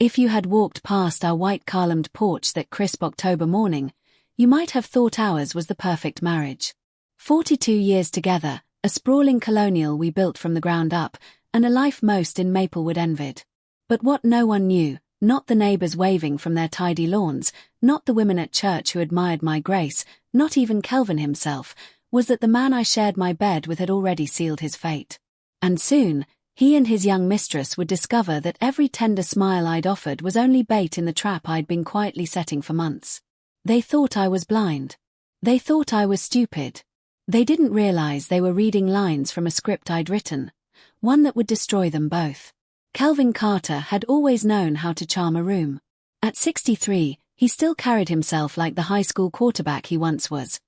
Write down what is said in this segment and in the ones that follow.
If you had walked past our white columned porch that crisp October morning, you might have thought ours was the perfect marriage. 42 years together, a sprawling colonial we built from the ground up, and a life most in Maplewood envied. But what no one knew, not the neighbors waving from their tidy lawns, not the women at church who admired my grace, not even Kelvin himself, was that the man I shared my bed with had already sealed his fate. And soon, he and his young mistress would discover that every tender smile I'd offered was only bait in the trap I'd been quietly setting for months. They thought I was blind. They thought I was stupid. They didn't realize they were reading lines from a script I'd written, one that would destroy them both. Kelvin Carter had always known how to charm a room. At 63, he still carried himself like the high school quarterback he once was.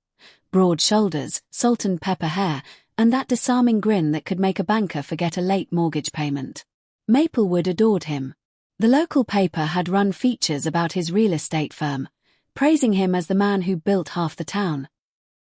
Broad shoulders, salt and pepper hair, and that disarming grin that could make a banker forget a late mortgage payment. Maplewood adored him. The local paper had run features about his real estate firm, praising him as the man who built half the town.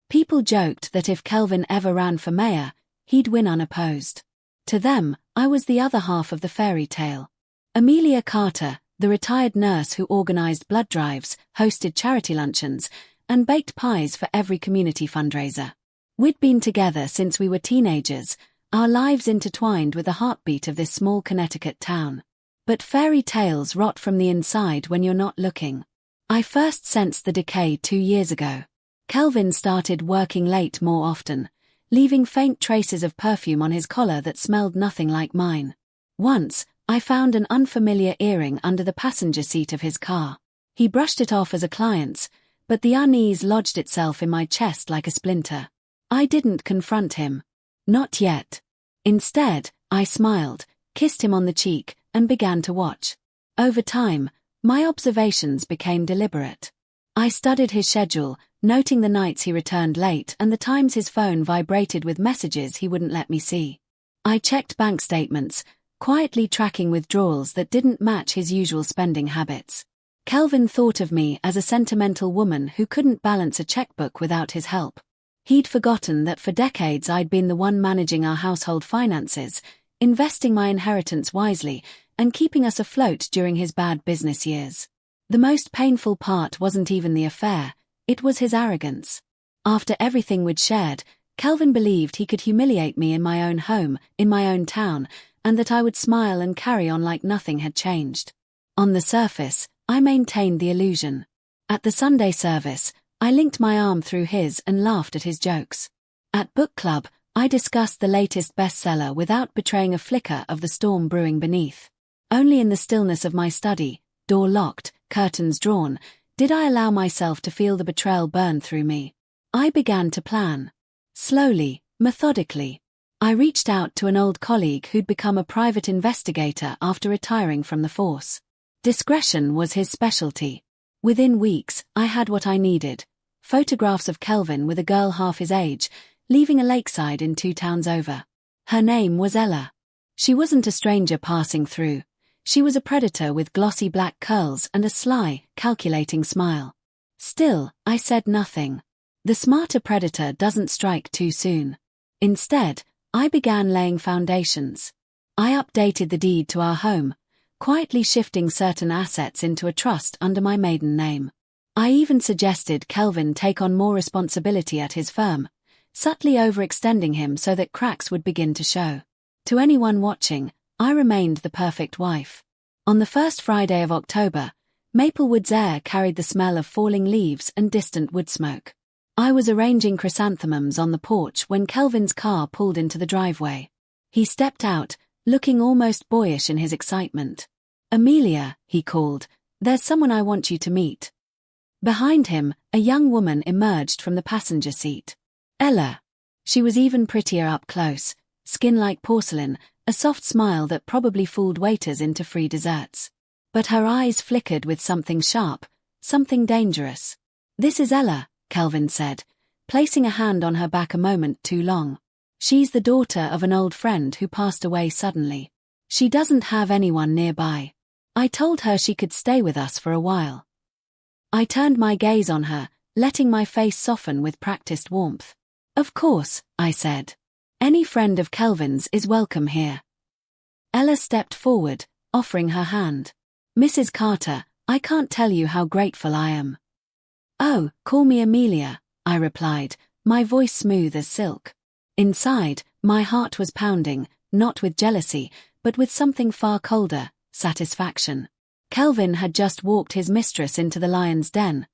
People joked that if Kelvin ever ran for mayor, he'd win unopposed. To them, I was the other half of the fairy tale. Amelia Carter, the retired nurse who organized blood drives, hosted charity luncheons, and baked pies for every community fundraiser. We'd been together since we were teenagers, our lives intertwined with the heartbeat of this small Connecticut town. But fairy tales rot from the inside when you're not looking. I first sensed the decay 2 years ago. Kelvin started working late more often, leaving faint traces of perfume on his collar that smelled nothing like mine. Once, I found an unfamiliar earring under the passenger seat of his car. He brushed it off as a client's, but the unease lodged itself in my chest like a splinter. I didn't confront him. Not yet. Instead, I smiled, kissed him on the cheek, and began to watch. Over time, my observations became deliberate. I studied his schedule, noting the nights he returned late and the times his phone vibrated with messages he wouldn't let me see. I checked bank statements, quietly tracking withdrawals that didn't match his usual spending habits. Kelvin thought of me as a sentimental woman who couldn't balance a checkbook without his help. He'd forgotten that for decades I'd been the one managing our household finances, investing my inheritance wisely, and keeping us afloat during his bad business years. The most painful part wasn't even the affair, it was his arrogance. After everything we'd shared, Kelvin believed he could humiliate me in my own home, in my own town, and that I would smile and carry on like nothing had changed. On the surface, I maintained the illusion. At the Sunday service, I linked my arm through his and laughed at his jokes. At book club, I discussed the latest bestseller without betraying a flicker of the storm brewing beneath. Only in the stillness of my study, door locked, curtains drawn, did I allow myself to feel the betrayal burn through me. I began to plan. Slowly, methodically. I reached out to an old colleague who'd become a private investigator after retiring from the force. Discretion was his specialty. Within weeks, I had what I needed. Photographs of Kelvin with a girl half his age, leaving a lakeside in 2 towns over. Her name was Ella. She wasn't a stranger passing through. She was a predator with glossy black curls and a sly, calculating smile. Still, I said nothing. The smarter predator doesn't strike too soon. Instead, I began laying foundations. I updated the deed to our home, quietly shifting certain assets into a trust under my maiden name. I even suggested Kelvin take on more responsibility at his firm, subtly overextending him so that cracks would begin to show. To anyone watching, I remained the perfect wife. On the first Friday of October, Maplewood's air carried the smell of falling leaves and distant wood smoke. I was arranging chrysanthemums on the porch when Kelvin's car pulled into the driveway. He stepped out, looking almost boyish in his excitement. "Amelia," he called, "there's someone I want you to meet." Behind him, a young woman emerged from the passenger seat. Ella. She was even prettier up close, skin like porcelain, a soft smile that probably fooled waiters into free desserts. But her eyes flickered with something sharp, something dangerous. "This is Ella," Kelvin said, placing a hand on her back a moment too long. "She's the daughter of an old friend who passed away suddenly. She doesn't have anyone nearby. I told her she could stay with us for a while." I turned my gaze on her, letting my face soften with practiced warmth. "Of course," I said. "Any friend of Kelvin's is welcome here." Ella stepped forward, offering her hand. Mrs. Carter, I can't tell you how grateful I am. Oh, call me Amelia, I replied, my voice smooth as silk. Inside, my heart was pounding, not with jealousy, but with something far colder, satisfaction. Kelvin had just walked his mistress into the lion's den,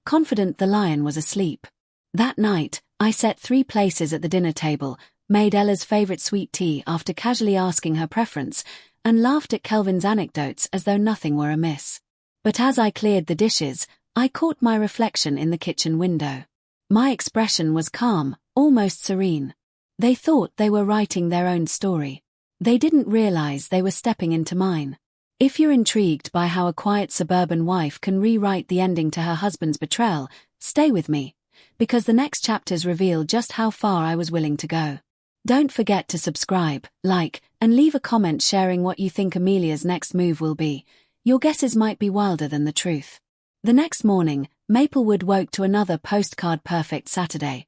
confident the lion was asleep. That night, I set 3 places at the dinner table, made Ella's favorite sweet tea after casually asking her preference, and laughed at Kelvin's anecdotes as though nothing were amiss. But as I cleared the dishes, I caught my reflection in the kitchen window. My expression was calm, almost serene. They thought they were writing their own story. They didn't realize they were stepping into mine. If you're intrigued by how a quiet suburban wife can rewrite the ending to her husband's betrayal, stay with me, because the next chapters reveal just how far I was willing to go. Don't forget to subscribe, like, and leave a comment sharing what you think Amelia's next move will be. Your guesses might be wilder than the truth. The next morning, Maplewood woke to another postcard-perfect Saturday.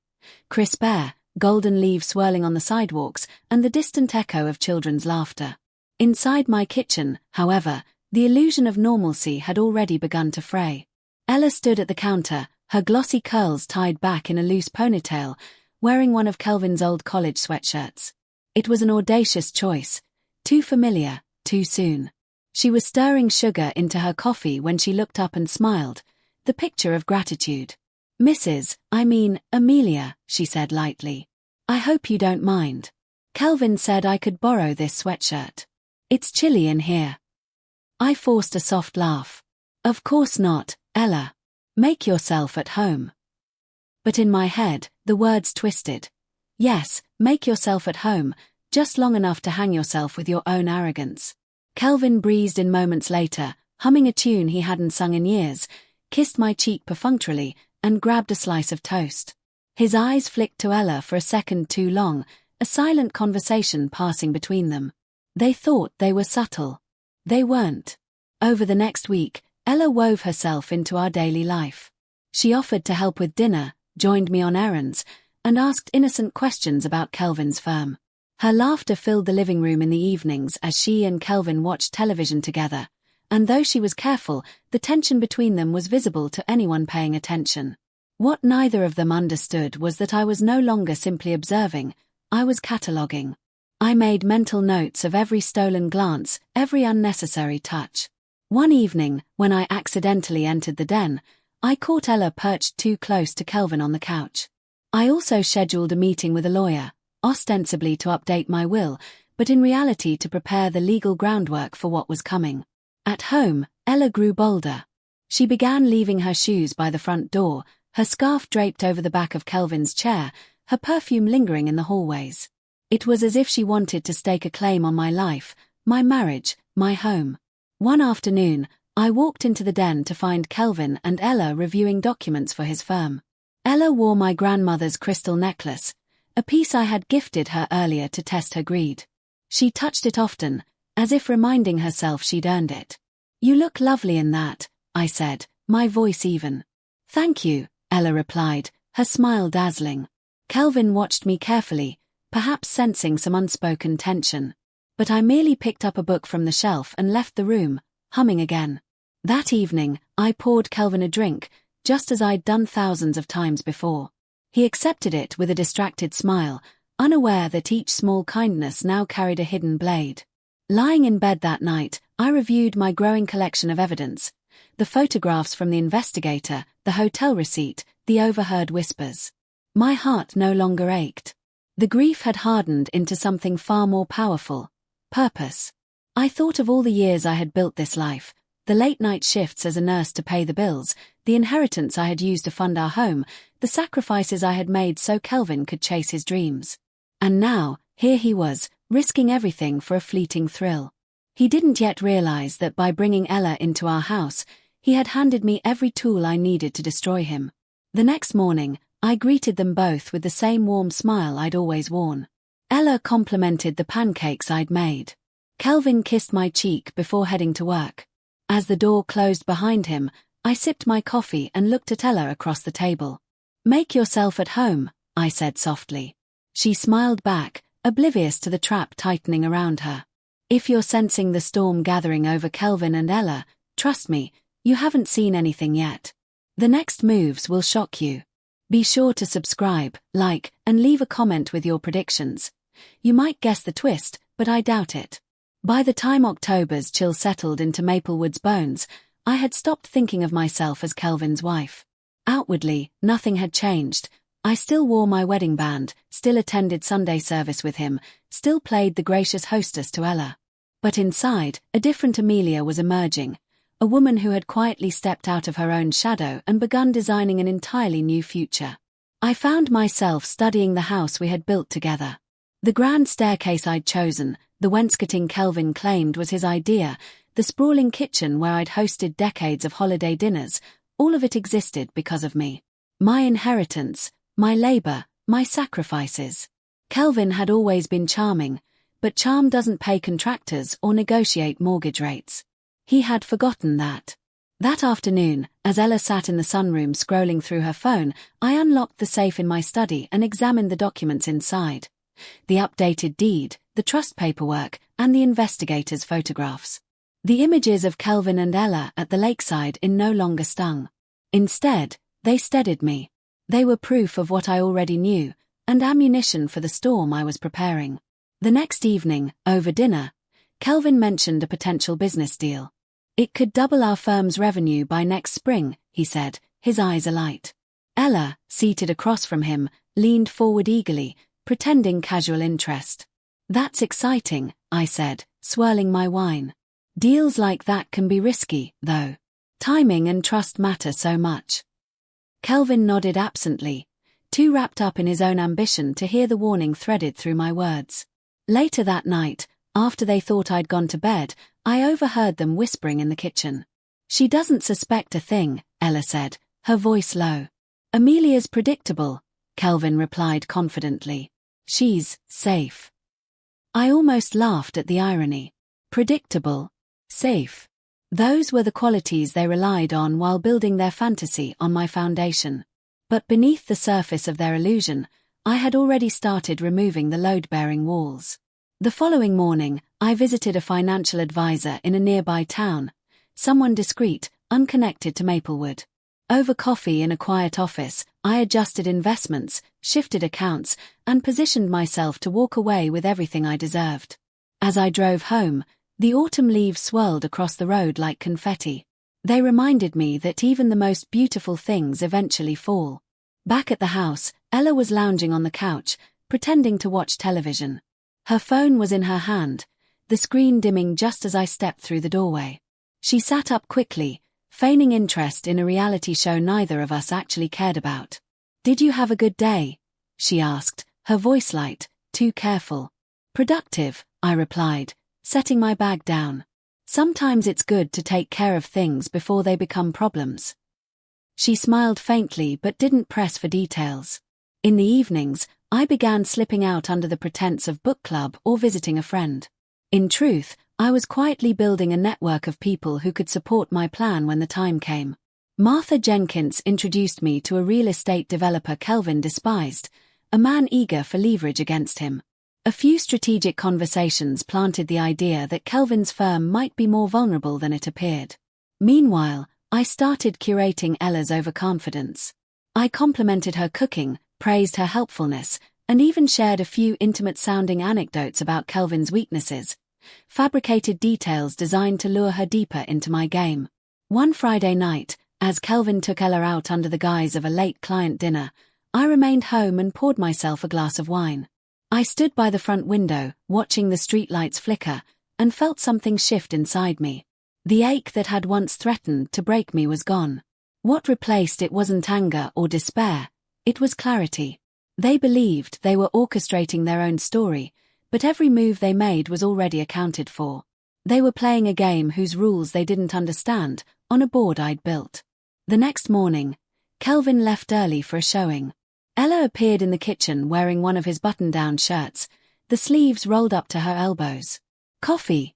Crisp air, golden leaves swirling on the sidewalks, and the distant echo of children's laughter. Inside my kitchen, however, the illusion of normalcy had already begun to fray. Ella stood at the counter, her glossy curls tied back in a loose ponytail, wearing one of Kelvin's old college sweatshirts. It was an audacious choice. Too familiar, too soon. She was stirring sugar into her coffee when she looked up and smiled, the picture of gratitude. Amelia, she said lightly. I hope you don't mind. Kelvin said I could borrow this sweatshirt. It's chilly in here. I forced a soft laugh. Of course not, Ella. Make yourself at home. But in my head, the words twisted. Yes, make yourself at home, just long enough to hang yourself with your own arrogance. Kelvin breezed in moments later, humming a tune he hadn't sung in years, kissed my cheek perfunctorily, and grabbed a slice of toast. His eyes flicked to Ella for a second too long, a silent conversation passing between them. They thought they were subtle. They weren't. Over the next week, Ella wove herself into our daily life. She offered to help with dinner, joined me on errands, and asked innocent questions about Kelvin's firm. Her laughter filled the living room in the evenings as she and Kelvin watched television together, and though she was careful, the tension between them was visible to anyone paying attention. What neither of them understood was that I was no longer simply observing, I was cataloguing. I made mental notes of every stolen glance, every unnecessary touch. One evening, when I accidentally entered the den, I caught Ella perched too close to Kelvin on the couch. I also scheduled a meeting with a lawyer, ostensibly to update my will, but in reality to prepare the legal groundwork for what was coming. At home, Ella grew bolder. She began leaving her shoes by the front door, her scarf draped over the back of Kelvin's chair, her perfume lingering in the hallways. It was as if she wanted to stake a claim on my life, my marriage, my home. One afternoon, I walked into the den to find Kelvin and Ella reviewing documents for his firm. Ella wore my grandmother's crystal necklace, a piece I had gifted her earlier to test her greed. She touched it often, as if reminding herself she'd earned it. You look lovely in that, I said, my voice even. Thank you, Ella replied, her smile dazzling. Kelvin watched me carefully, perhaps sensing some unspoken tension. But I merely picked up a book from the shelf and left the room, humming again. That evening, I poured Kelvin a drink, just as I'd done thousands of times before. He accepted it with a distracted smile, unaware that each small kindness now carried a hidden blade. Lying in bed that night, I reviewed my growing collection of evidence, the photographs from the investigator, the hotel receipt, the overheard whispers. My heart no longer ached. The grief had hardened into something far more powerful. Purpose. I thought of all the years I had built this life, the late-night shifts as a nurse to pay the bills, the inheritance I had used to fund our home, the sacrifices I had made so Kelvin could chase his dreams. And now, here he was, risking everything for a fleeting thrill. He didn't yet realize that by bringing Ella into our house, he had handed me every tool I needed to destroy him. The next morning, I greeted them both with the same warm smile I'd always worn. Ella complimented the pancakes I'd made. Kelvin kissed my cheek before heading to work. As the door closed behind him, I sipped my coffee and looked at Ella across the table. Make yourself at home, I said softly. She smiled back, oblivious to the trap tightening around her. If you're sensing the storm gathering over Kelvin and Ella, Trust me, you haven't seen anything yet. The next moves will shock you. Be sure to subscribe, like, and leave a comment with your predictions. You might guess the twist, but I doubt it. By the time October's chill settled into Maplewood's bones, I had stopped thinking of myself as Kelvin's wife. Outwardly, nothing had changed. I still wore my wedding band, still attended Sunday service with him, still played the gracious hostess to Ella. But inside, a different Amelia was emerging, a woman who had quietly stepped out of her own shadow and begun designing an entirely new future. I found myself studying the house we had built together. The grand staircase I'd chosen, the wainscoting Kelvin claimed was his idea, the sprawling kitchen where I'd hosted decades of holiday dinners, all of it existed because of me. My inheritance, my labor, my sacrifices. Kelvin had always been charming, but charm doesn't pay contractors or negotiate mortgage rates. He had forgotten that. That afternoon, as Ella sat in the sunroom scrolling through her phone, I unlocked the safe in my study and examined the documents inside. The updated deed, the trust paperwork, and the investigators' photographs. The images of Kelvin and Ella at the lakeside no longer stung. Instead, they steadied me. They were proof of what I already knew, and ammunition for the storm I was preparing. The next evening, over dinner, Kelvin mentioned a potential business deal. It could double our firm's revenue by next spring, he said, his eyes alight. Ella, seated across from him, leaned forward eagerly, pretending casual interest. That's exciting, I said, swirling my wine. Deals like that can be risky, though. Timing and trust matter so much. Kelvin nodded absently, too wrapped up in his own ambition to hear the warning threaded through my words. Later that night, after they thought I'd gone to bed, I overheard them whispering in the kitchen. She doesn't suspect a thing, Ella said, her voice low. Amelia's predictable, Kelvin replied confidently. She's safe. I almost laughed at the irony. Predictable. Safe. Those were the qualities they relied on while building their fantasy on my foundation. But beneath the surface of their illusion, I had already started removing the load-bearing walls. The following morning, I visited a financial advisor in a nearby town, someone discreet, unconnected to Maplewood. Over coffee in a quiet office, I adjusted investments, shifted accounts, and positioned myself to walk away with everything I deserved. As I drove home, the autumn leaves swirled across the road like confetti. They reminded me that even the most beautiful things eventually fall. Back at the house, Ella was lounging on the couch, pretending to watch television. Her phone was in her hand, the screen dimming just as I stepped through the doorway. She sat up quickly, feigning interest in a reality show neither of us actually cared about. Did you have a good day? She asked, her voice light, too careful. Productive, I replied, setting my bag down. Sometimes it's good to take care of things before they become problems. She smiled faintly but didn't press for details. In the evenings, I began slipping out under the pretense of book club or visiting a friend. In truth, I was quietly building a network of people who could support my plan when the time came. Martha Jenkins introduced me to a real estate developer Kelvin despised, a man eager for leverage against him. A few strategic conversations planted the idea that Kelvin's firm might be more vulnerable than it appeared. Meanwhile, I started curating Ella's overconfidence. I complimented her cooking, praised her helpfulness, and even shared a few intimate-sounding anecdotes about Kelvin's weaknesses, fabricated details designed to lure her deeper into my game. One Friday night, as Kelvin took Ella out under the guise of a late client dinner, I remained home and poured myself a glass of wine. I stood by the front window, watching the streetlights flicker, and felt something shift inside me. The ache that had once threatened to break me was gone. What replaced it wasn't anger or despair, it was clarity. They believed they were orchestrating their own story, but every move they made was already accounted for. They were playing a game whose rules they didn't understand, on a board I'd built. The next morning, Kelvin left early for a showing. Ella appeared in the kitchen wearing one of his button-down shirts, the sleeves rolled up to her elbows. Coffee,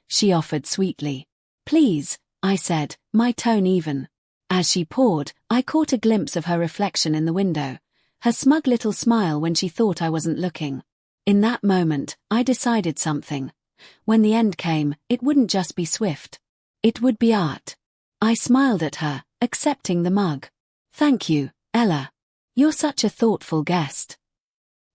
she offered sweetly. Please, I said, my tone even. As she poured, I caught a glimpse of her reflection in the window, her smug little smile when she thought I wasn't looking. In that moment, I decided something. When the end came, it wouldn't just be swift. It would be art. I smiled at her, accepting the mug. Thank you, Ella. You're such a thoughtful guest.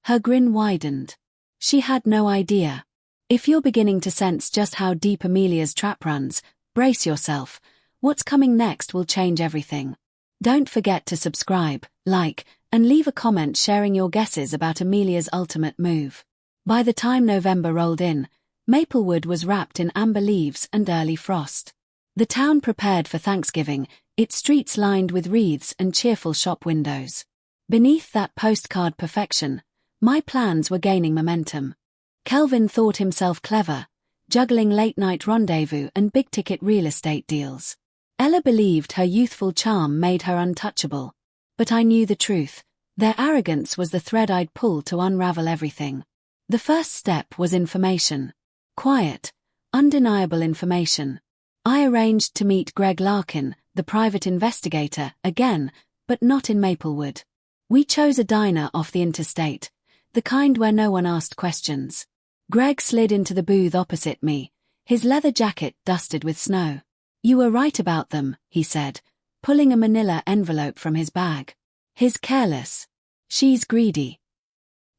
Her grin widened. She had no idea. If you're beginning to sense just how deep Amelia's trap runs, brace yourself. What's coming next will change everything. Don't forget to subscribe, like, and leave a comment sharing your guesses about Amelia's ultimate move. By the time November rolled in, Maplewood was wrapped in amber leaves and early frost. The town prepared for Thanksgiving, its streets lined with wreaths and cheerful shop windows. Beneath that postcard perfection, my plans were gaining momentum. Kelvin thought himself clever, juggling late-night rendezvous and big-ticket real estate deals. Ella believed her youthful charm made her untouchable. But I knew the truth. Their arrogance was the thread I'd pull to unravel everything. The first step was information. Quiet, undeniable information. I arranged to meet Greg Larkin, the private investigator, again, but not in Maplewood. We chose a diner off the interstate, the kind where no one asked questions. Greg slid into the booth opposite me, his leather jacket dusted with snow. You were right about them, he said, pulling a manila envelope from his bag. He's careless. She's greedy.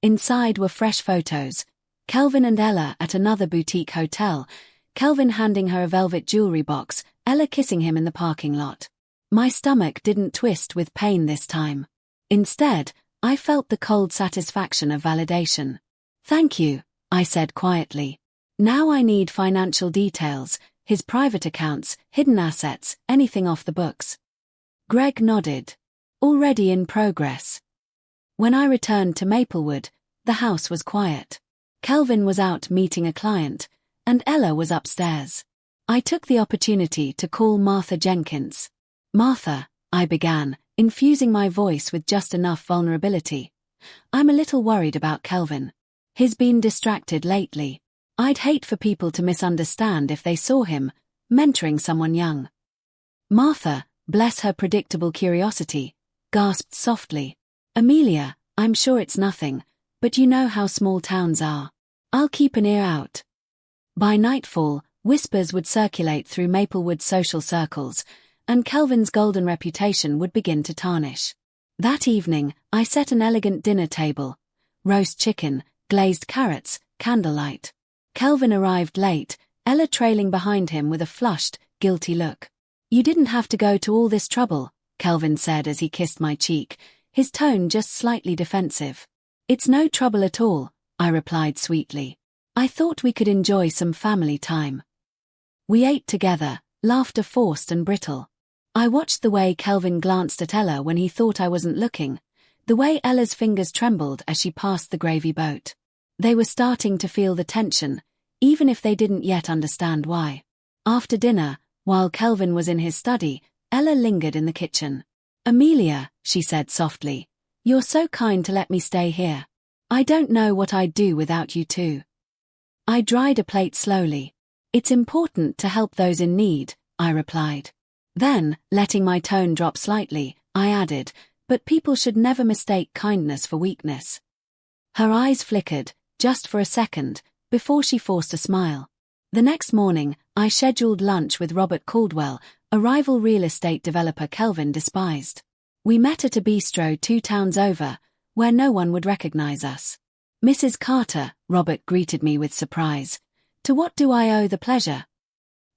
Inside were fresh photos. Kelvin and Ella at another boutique hotel, Kelvin handing her a velvet jewelry box, Ella kissing him in the parking lot. My stomach didn't twist with pain this time. Instead, I felt the cold satisfaction of validation. Thank you, I said quietly. Now I need financial details, his private accounts, hidden assets, anything off the books. Greg nodded. Already in progress. When I returned to Maplewood, the house was quiet. Kelvin was out meeting a client, and Ella was upstairs. I took the opportunity to call Martha Jenkins. Martha, I began, infusing my voice with just enough vulnerability. I'm a little worried about Kelvin. He's been distracted lately. I'd hate for people to misunderstand if they saw him mentoring someone young. Martha, bless her predictable curiosity, gasped softly. Amelia, I'm sure it's nothing, but you know how small towns are. I'll keep an ear out. By nightfall, whispers would circulate through Maplewood's social circles, and Kelvin's golden reputation would begin to tarnish. That evening, I set an elegant dinner table. Roast chicken, glazed carrots, candlelight. Kelvin arrived late, Ella trailing behind him with a flushed, guilty look. You didn't have to go to all this trouble, Kelvin said as he kissed my cheek, his tone just slightly defensive. It's no trouble at all, I replied sweetly. I thought we could enjoy some family time. We ate together, laughter forced and brittle. I watched the way Kelvin glanced at Ella when he thought I wasn't looking, the way Ella's fingers trembled as she passed the gravy boat. They were starting to feel the tension, even if they didn't yet understand why. After dinner, while Kelvin was in his study, Ella lingered in the kitchen. Amelia, she said softly, you're so kind to let me stay here. I don't know what I'd do without you two. I dried a plate slowly. It's important to help those in need, I replied. Then, letting my tone drop slightly, I added, but people should never mistake kindness for weakness. Her eyes flickered, just for a second, before she forced a smile. The next morning, I scheduled lunch with Robert Caldwell, a rival real estate developer Kelvin despised. We met at a bistro 2 towns over, where no one would recognize us. Mrs. Carter, Robert greeted me with surprise. To what do I owe the pleasure?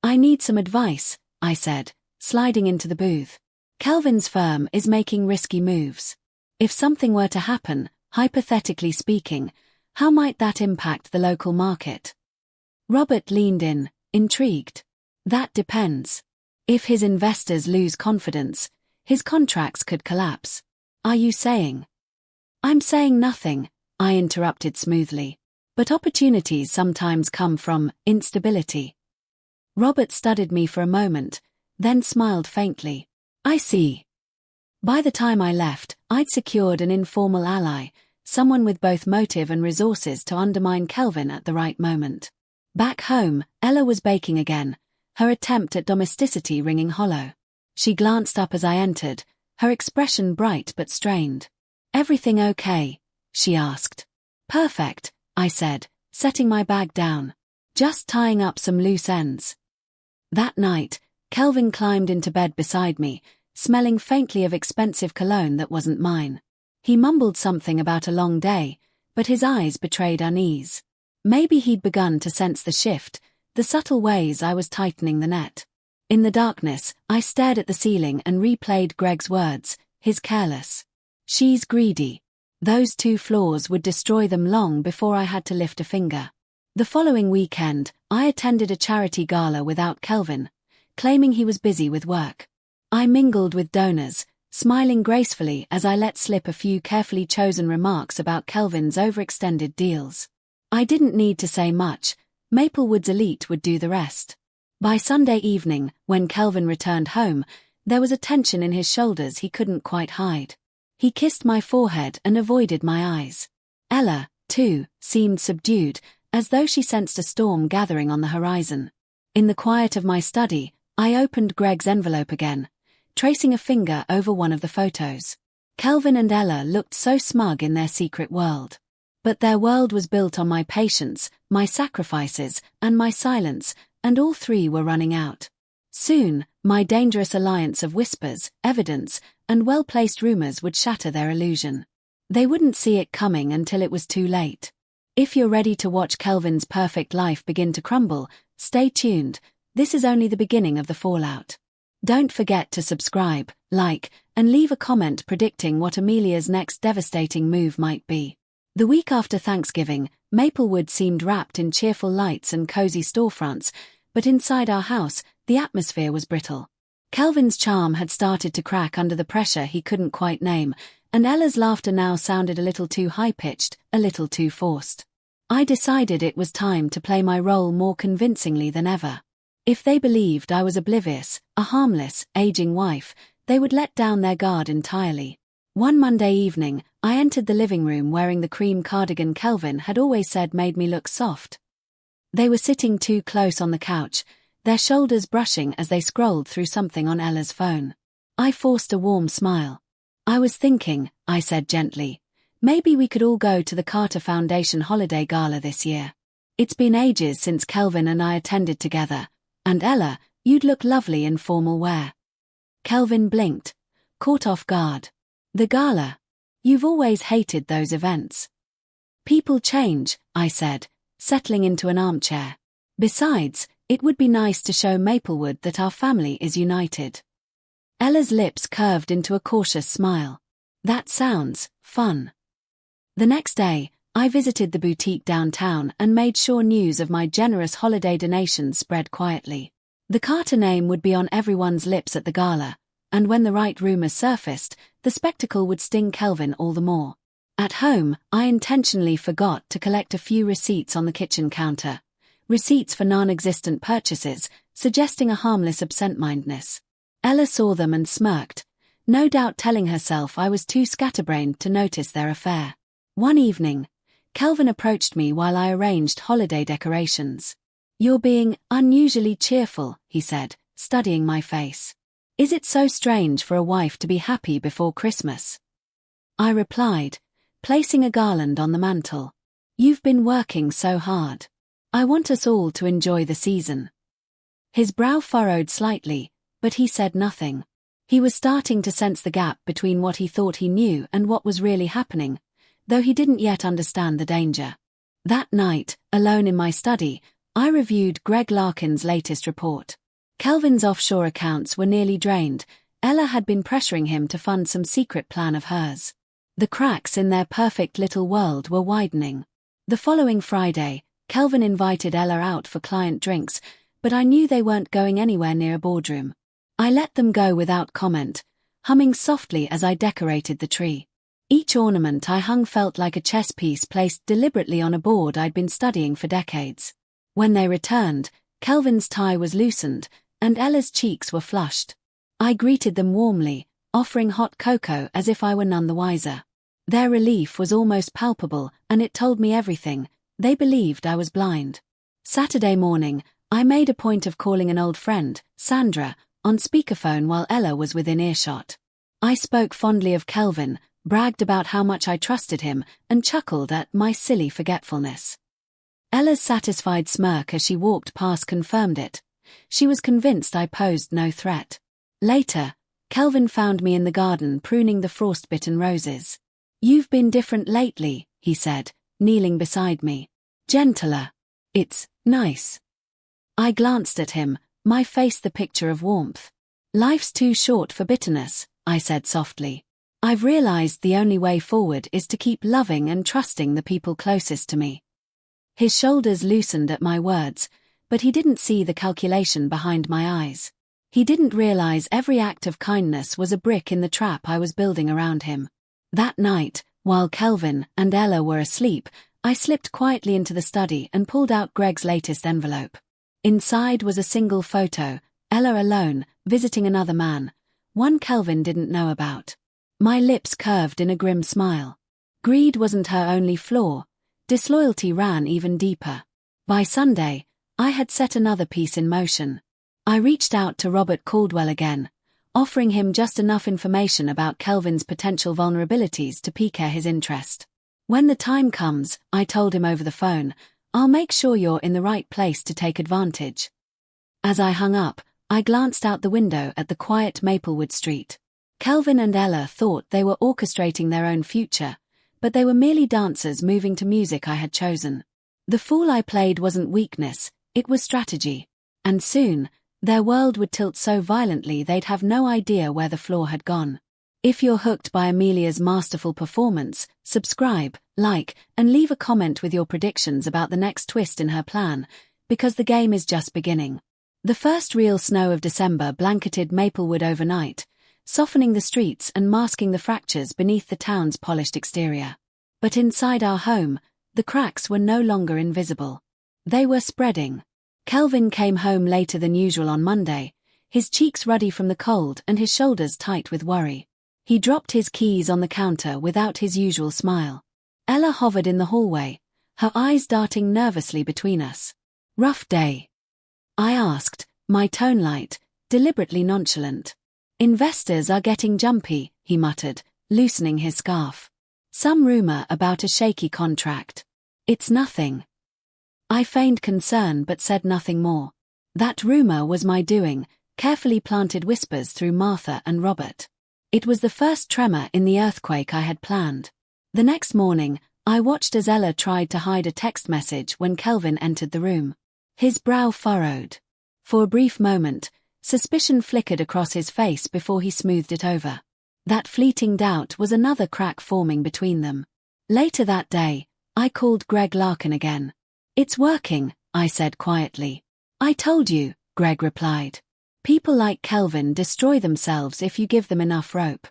I need some advice, I said, sliding into the booth. Kelvin's firm is making risky moves. If something were to happen, hypothetically speaking, how might that impact the local market? Robert leaned in, intrigued. That depends. If his investors lose confidence, his contracts could collapse. Are you saying? I'm saying nothing, I interrupted smoothly. But opportunities sometimes come from instability. Robert studied me for a moment, then smiled faintly. I see. By the time I left, I'd secured an informal ally, someone with both motive and resources to undermine Kelvin at the right moment. Back home, Ella was baking again, her attempt at domesticity ringing hollow. She glanced up as I entered, her expression bright but strained. Everything okay? She asked. Perfect, I said, setting my bag down. Just tying up some loose ends. That night, Kelvin climbed into bed beside me, smelling faintly of expensive cologne that wasn't mine. He mumbled something about a long day, but his eyes betrayed unease. Maybe he'd begun to sense the shift, the subtle ways I was tightening the net. In the darkness, I stared at the ceiling and replayed Greg's words, "He's careless. She's greedy." Those two flaws would destroy them long before I had to lift a finger. The following weekend, I attended a charity gala without Kelvin, claiming he was busy with work. I mingled with donors, smiling gracefully as I let slip a few carefully chosen remarks about Kelvin's overextended deals. I didn't need to say much. Maplewood's elite would do the rest. By Sunday evening, when Kelvin returned home, there was a tension in his shoulders he couldn't quite hide. He kissed my forehead and avoided my eyes. Ella, too, seemed subdued, as though she sensed a storm gathering on the horizon. In the quiet of my study, I opened Greg's envelope again, tracing a finger over one of the photos. Kelvin and Ella looked so smug in their secret world. But their world was built on my patience, my sacrifices, and my silence, and all three were running out. Soon, my dangerous alliance of whispers, evidence, and well-placed rumors would shatter their illusion. They wouldn't see it coming until it was too late. If you're ready to watch Kelvin's perfect life begin to crumble, stay tuned. This is only the beginning of the fallout. Don't forget to subscribe, like, and leave a comment predicting what Amelia's next devastating move might be. The week after Thanksgiving, Maplewood seemed wrapped in cheerful lights and cozy storefronts, but inside our house, the atmosphere was brittle. Kelvin's charm had started to crack under the pressure he couldn't quite name, and Ella's laughter now sounded a little too high-pitched, a little too forced. I decided it was time to play my role more convincingly than ever. If they believed I was oblivious, a harmless, aging wife, they would let down their guard entirely. One Monday evening, I entered the living room wearing the cream cardigan Kelvin had always said made me look soft. They were sitting too close on the couch, their shoulders brushing as they scrolled through something on Ella's phone. I forced a warm smile. "I was thinking," I said gently, "maybe we could all go to the Carter Foundation holiday gala this year. It's been ages since Kelvin and I attended together. And Ella, you'd look lovely in formal wear." Kelvin blinked, caught off guard. "The gala? You've always hated those events." "People change," I said, settling into an armchair. "Besides, it would be nice to show Maplewood that our family is united." Ella's lips curved into a cautious smile. "That sounds fun." The next day, I visited the boutique downtown and made sure news of my generous holiday donations spread quietly. The Carter name would be on everyone's lips at the gala, and when the right rumors surfaced, the spectacle would sting Kelvin all the more. At home, I intentionally forgot to collect a few receipts on the kitchen counter. Receipts for non-existent purchases, suggesting a harmless absent-mindedness. Ella saw them and smirked, no doubt telling herself I was too scatterbrained to notice their affair. One evening, Kelvin approached me while I arranged holiday decorations. "You're being unusually cheerful," he said, studying my face. "Is it so strange for a wife to be happy before Christmas?" I replied, placing a garland on the mantel. "You've been working so hard. I want us all to enjoy the season." His brow furrowed slightly, but he said nothing. He was starting to sense the gap between what he thought he knew and what was really happening, though he didn't yet understand the danger. That night, alone in my study, I reviewed Greg Larkin's latest report. Kelvin's offshore accounts were nearly drained. Ella had been pressuring him to fund some secret plan of hers. The cracks in their perfect little world were widening. The following Friday, Kelvin invited Ella out for client drinks, but I knew they weren't going anywhere near a boardroom. I let them go without comment, humming softly as I decorated the tree. Each ornament I hung felt like a chess piece placed deliberately on a board I'd been studying for decades. When they returned, Kelvin's tie was loosened, and Ella's cheeks were flushed. I greeted them warmly, offering hot cocoa as if I were none the wiser. Their relief was almost palpable, and it told me everything. They believed I was blind. Saturday morning, I made a point of calling an old friend, Sandra, on speakerphone while Ella was within earshot. I spoke fondly of Kelvin, bragged about how much I trusted him, and chuckled at my silly forgetfulness. Ella's satisfied smirk as she walked past confirmed it. She was convinced I posed no threat. Later, Kelvin found me in the garden pruning the frostbitten roses. "You've been different lately," he said, kneeling beside me. "Gentler. It's nice." I glanced at him, my face the picture of warmth. "Life's too short for bitterness," I said softly. "I've realized the only way forward is to keep loving and trusting the people closest to me." His shoulders loosened at my words, but he didn't see the calculation behind my eyes. He didn't realize every act of kindness was a brick in the trap I was building around him. That night, while Kelvin and Ella were asleep, I slipped quietly into the study and pulled out Greg's latest envelope. Inside was a single photo, Ella alone, visiting another man, one Kelvin didn't know about. My lips curved in a grim smile. Greed wasn't her only flaw. Disloyalty ran even deeper. By Sunday, I had set another piece in motion. I reached out to Robert Caldwell again, offering him just enough information about Kelvin's potential vulnerabilities to pique his interest. "When the time comes," I told him over the phone, "I'll make sure you're in the right place to take advantage." As I hung up, I glanced out the window at the quiet Maplewood Street. Kelvin and Ella thought they were orchestrating their own future, but they were merely dancers moving to music I had chosen. The fool I played wasn't weakness, it was strategy. And soon, their world would tilt so violently they'd have no idea where the flaw had gone. If you're hooked by Amelia's masterful performance, subscribe, like, and leave a comment with your predictions about the next twist in her plan, because the game is just beginning. The first real snow of December blanketed Maplewood overnight, softening the streets and masking the fractures beneath the town's polished exterior. But inside our home, the cracks were no longer invisible. They were spreading. Kelvin came home later than usual on Monday, his cheeks ruddy from the cold and his shoulders tight with worry. He dropped his keys on the counter without his usual smile. Ella hovered in the hallway, her eyes darting nervously between us. "Rough day?" I asked, my tone light, deliberately nonchalant. "Investors are getting jumpy," he muttered, loosening his scarf. "Some rumor about a shaky contract." "It's nothing." I feigned concern but said nothing more. That rumor was my doing, carefully planted whispers through Martha and Robert. It was the first tremor in the earthquake I had planned. The next morning, I watched as Ella tried to hide a text message when Kelvin entered the room. His brow furrowed. For a brief moment, suspicion flickered across his face before he smoothed it over. That fleeting doubt was another crack forming between them. Later that day, I called Greg Larkin again. "It's working," I said quietly. "I told you," Greg replied. "People like Kelvin destroy themselves if you give them enough rope."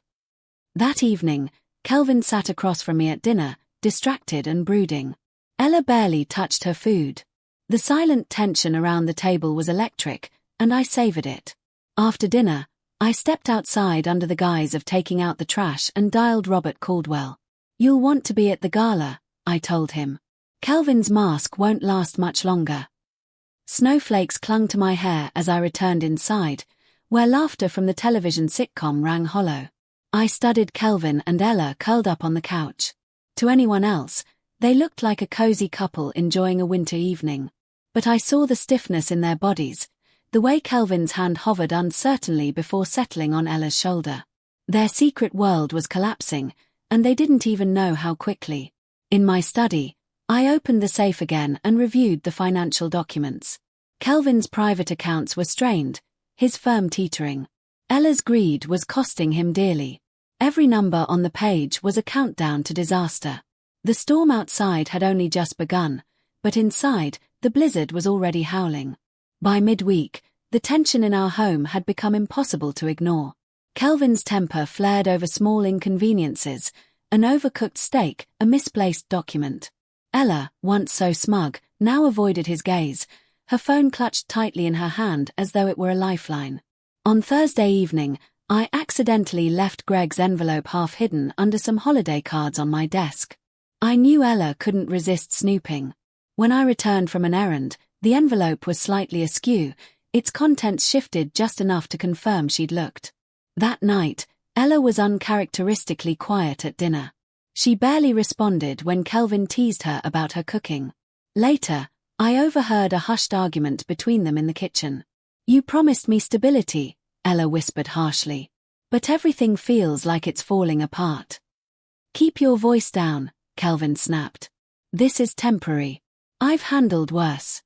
That evening, Kelvin sat across from me at dinner, distracted and brooding. Ella barely touched her food. The silent tension around the table was electric, and I savored it. After dinner, I stepped outside under the guise of taking out the trash and dialed Robert Caldwell. "You'll want to be at the gala," I told him. "Kelvin's mask won't last much longer." Snowflakes clung to my hair as I returned inside, where laughter from the television sitcom rang hollow. I studied Kelvin and Ella curled up on the couch. To anyone else, they looked like a cozy couple enjoying a winter evening. But I saw the stiffness in their bodies, the way Kelvin's hand hovered uncertainly before settling on Ella's shoulder. Their secret world was collapsing, and they didn't even know how quickly. In my study, I opened the safe again and reviewed the financial documents. Kelvin's private accounts were strained, his firm teetering. Ella's greed was costing him dearly. Every number on the page was a countdown to disaster. The storm outside had only just begun, but inside, the blizzard was already howling. By midweek, the tension in our home had become impossible to ignore. Kelvin's temper flared over small inconveniences, an overcooked steak, a misplaced document. Ella, once so smug, now avoided his gaze, her phone clutched tightly in her hand as though it were a lifeline. On Thursday evening, I accidentally left Greg's envelope half hidden under some holiday cards on my desk. I knew Ella couldn't resist snooping. When I returned from an errand, the envelope was slightly askew, its contents shifted just enough to confirm she'd looked. That night, Ella was uncharacteristically quiet at dinner. She barely responded when Kelvin teased her about her cooking. Later, I overheard a hushed argument between them in the kitchen. You promised me stability, Ella whispered harshly. But everything feels like it's falling apart. Keep your voice down, Kelvin snapped. This is temporary. I've handled worse.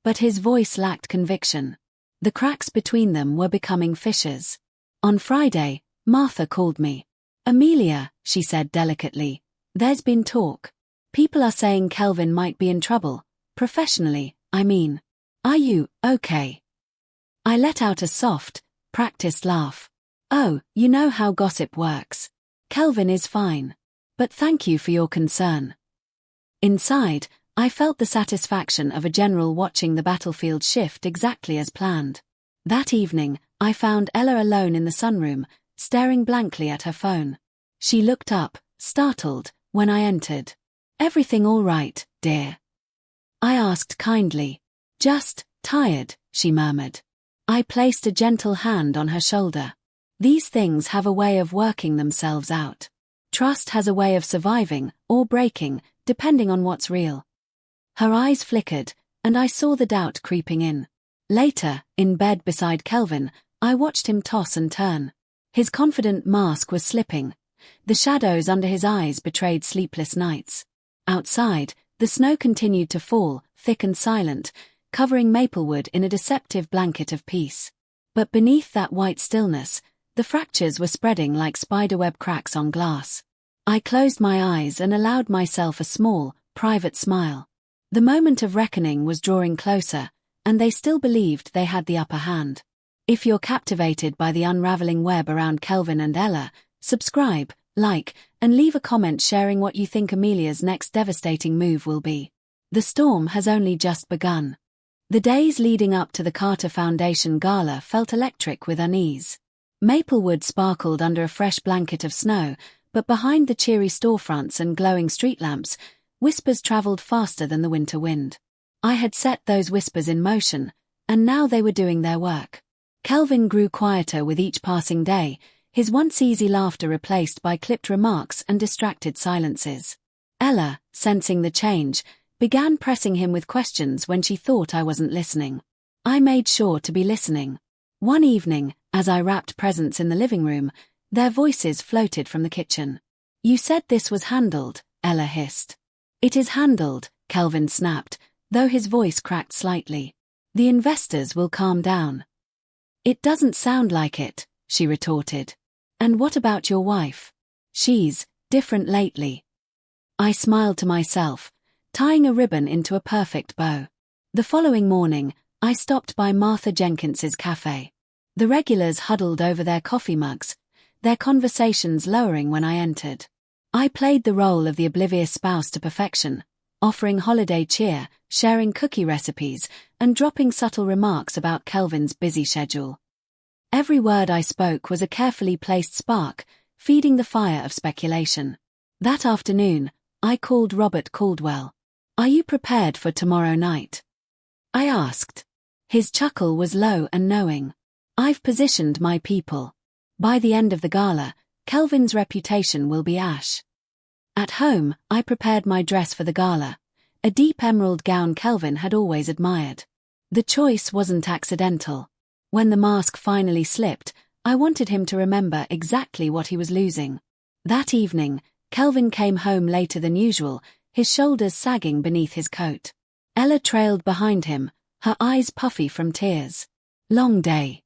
But his voice lacked conviction. The cracks between them were becoming fissures. On Friday, Martha called me. Amelia, she said delicately, there's been talk. People are saying Kelvin might be in trouble, professionally, I mean. Are you okay? I let out a soft, practiced laugh. Oh, you know how gossip works. Kelvin is fine. But thank you for your concern. Inside, I felt the satisfaction of a general watching the battlefield shift exactly as planned. That evening, I found Ella alone in the sunroom, staring blankly at her phone. She looked up, startled, when I entered. Everything all right, dear? I asked kindly. Just tired, she murmured. I placed a gentle hand on her shoulder. These things have a way of working themselves out. Trust has a way of surviving, or breaking, depending on what's real. Her eyes flickered, and I saw the doubt creeping in. Later, in bed beside Kelvin, I watched him toss and turn. His confident mask was slipping. The shadows under his eyes betrayed sleepless nights. Outside, the snow continued to fall, thick and silent, covering Maplewood in a deceptive blanket of peace. But beneath that white stillness, the fractures were spreading like spiderweb cracks on glass. I closed my eyes and allowed myself a small, private smile. The moment of reckoning was drawing closer, and they still believed they had the upper hand. If you're captivated by the unraveling web around Kelvin and Ella, subscribe, like, and leave a comment sharing what you think Amelia's next devastating move will be. The storm has only just begun. The days leading up to the Carter Foundation Gala felt electric with unease. Maplewood sparkled under a fresh blanket of snow, but behind the cheery storefronts and glowing street lamps, whispers traveled faster than the winter wind. I had set those whispers in motion, and now they were doing their work. Kelvin grew quieter with each passing day, his once easy laughter replaced by clipped remarks and distracted silences. Ella, sensing the change, began pressing him with questions when she thought I wasn't listening. I made sure to be listening. One evening, as I wrapped presents in the living room, their voices floated from the kitchen. You said this was handled, Ella hissed. It is handled, Kelvin snapped, though his voice cracked slightly. The investors will calm down. It doesn't sound like it, she retorted. And what about your wife? She's different lately. I smiled to myself, tying a ribbon into a perfect bow. The following morning, I stopped by Martha Jenkins's cafe. The regulars huddled over their coffee mugs, their conversations lowering when I entered. I played the role of the oblivious spouse to perfection, offering holiday cheer, sharing cookie recipes, and dropping subtle remarks about Kelvin's busy schedule. Every word I spoke was a carefully placed spark, feeding the fire of speculation. That afternoon, I called Robert Caldwell. Are you prepared for tomorrow night? I asked. His chuckle was low and knowing. I've positioned my people. By the end of the gala, Kelvin's reputation will be ash. At home, I prepared my dress for the gala, a deep emerald gown Kelvin had always admired. The choice wasn't accidental. When the mask finally slipped, I wanted him to remember exactly what he was losing. That evening, Kelvin came home later than usual, his shoulders sagging beneath his coat. Ella trailed behind him, her eyes puffy from tears. Long day?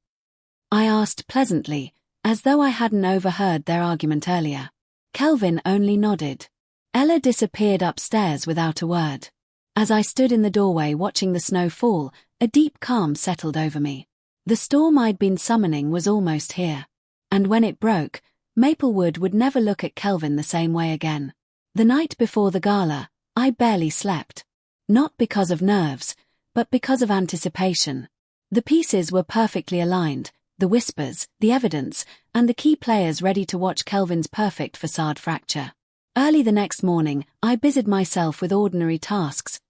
I asked pleasantly, as though I hadn't overheard their argument earlier. Kelvin only nodded. Ella disappeared upstairs without a word. As I stood in the doorway watching the snow fall, a deep calm settled over me. The storm I'd been summoning was almost here. And when it broke, Maplewood would never look at Kelvin the same way again. The night before the gala, I barely slept. Not because of nerves, but because of anticipation. The pieces were perfectly aligned, the whispers, the evidence, and the key players ready to watch Kelvin's perfect facade fracture. Early the next morning, I busied myself with ordinary tasks.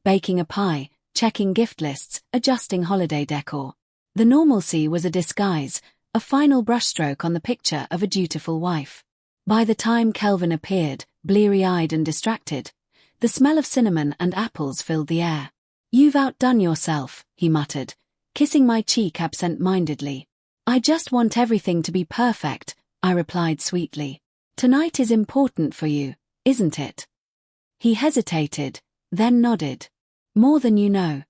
Baking a pie, checking gift lists, adjusting holiday decor. The normalcy was a disguise, a final brushstroke on the picture of a dutiful wife. By the time Kelvin appeared, bleary-eyed and distracted, the smell of cinnamon and apples filled the air. You've outdone yourself, he muttered, kissing my cheek absent-mindedly. "I just want everything to be perfect," I replied sweetly. "Tonight is important for you, isn't it?" He hesitated, then nodded. "More than you know."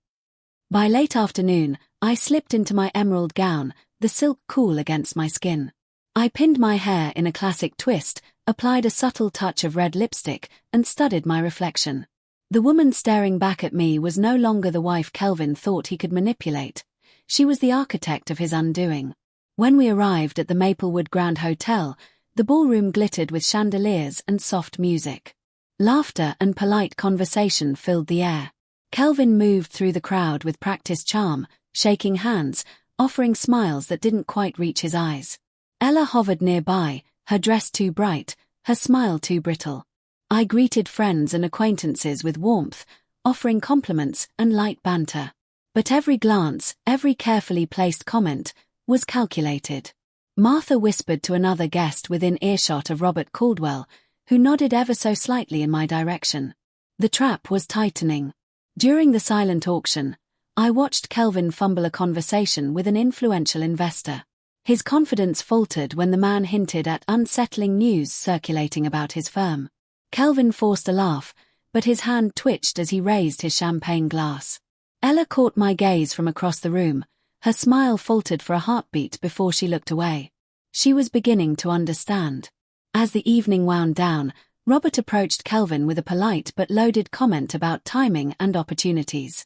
By late afternoon, I slipped into my emerald gown, the silk cool against my skin. I pinned my hair in a classic twist, applied a subtle touch of red lipstick, and studied my reflection. The woman staring back at me was no longer the wife Kelvin thought he could manipulate. She was the architect of his undoing. When we arrived at the Maplewood Grand Hotel, the ballroom glittered with chandeliers and soft music. Laughter and polite conversation filled the air. Kelvin moved through the crowd with practiced charm, shaking hands, offering smiles that didn't quite reach his eyes. Ella hovered nearby, her dress too bright, her smile too brittle. I greeted friends and acquaintances with warmth, offering compliments and light banter. But every glance, every carefully placed comment, was calculated. Martha whispered to another guest within earshot of Robert Caldwell, who nodded ever so slightly in my direction. The trap was tightening. During the silent auction, I watched Kelvin fumble a conversation with an influential investor. His confidence faltered when the man hinted at unsettling news circulating about his firm. Kelvin forced a laugh, but his hand twitched as he raised his champagne glass. Ella caught my gaze from across the room. Her smile faltered for a heartbeat before she looked away. She was beginning to understand. As the evening wound down, Robert approached Kelvin with a polite but loaded comment about timing and opportunities.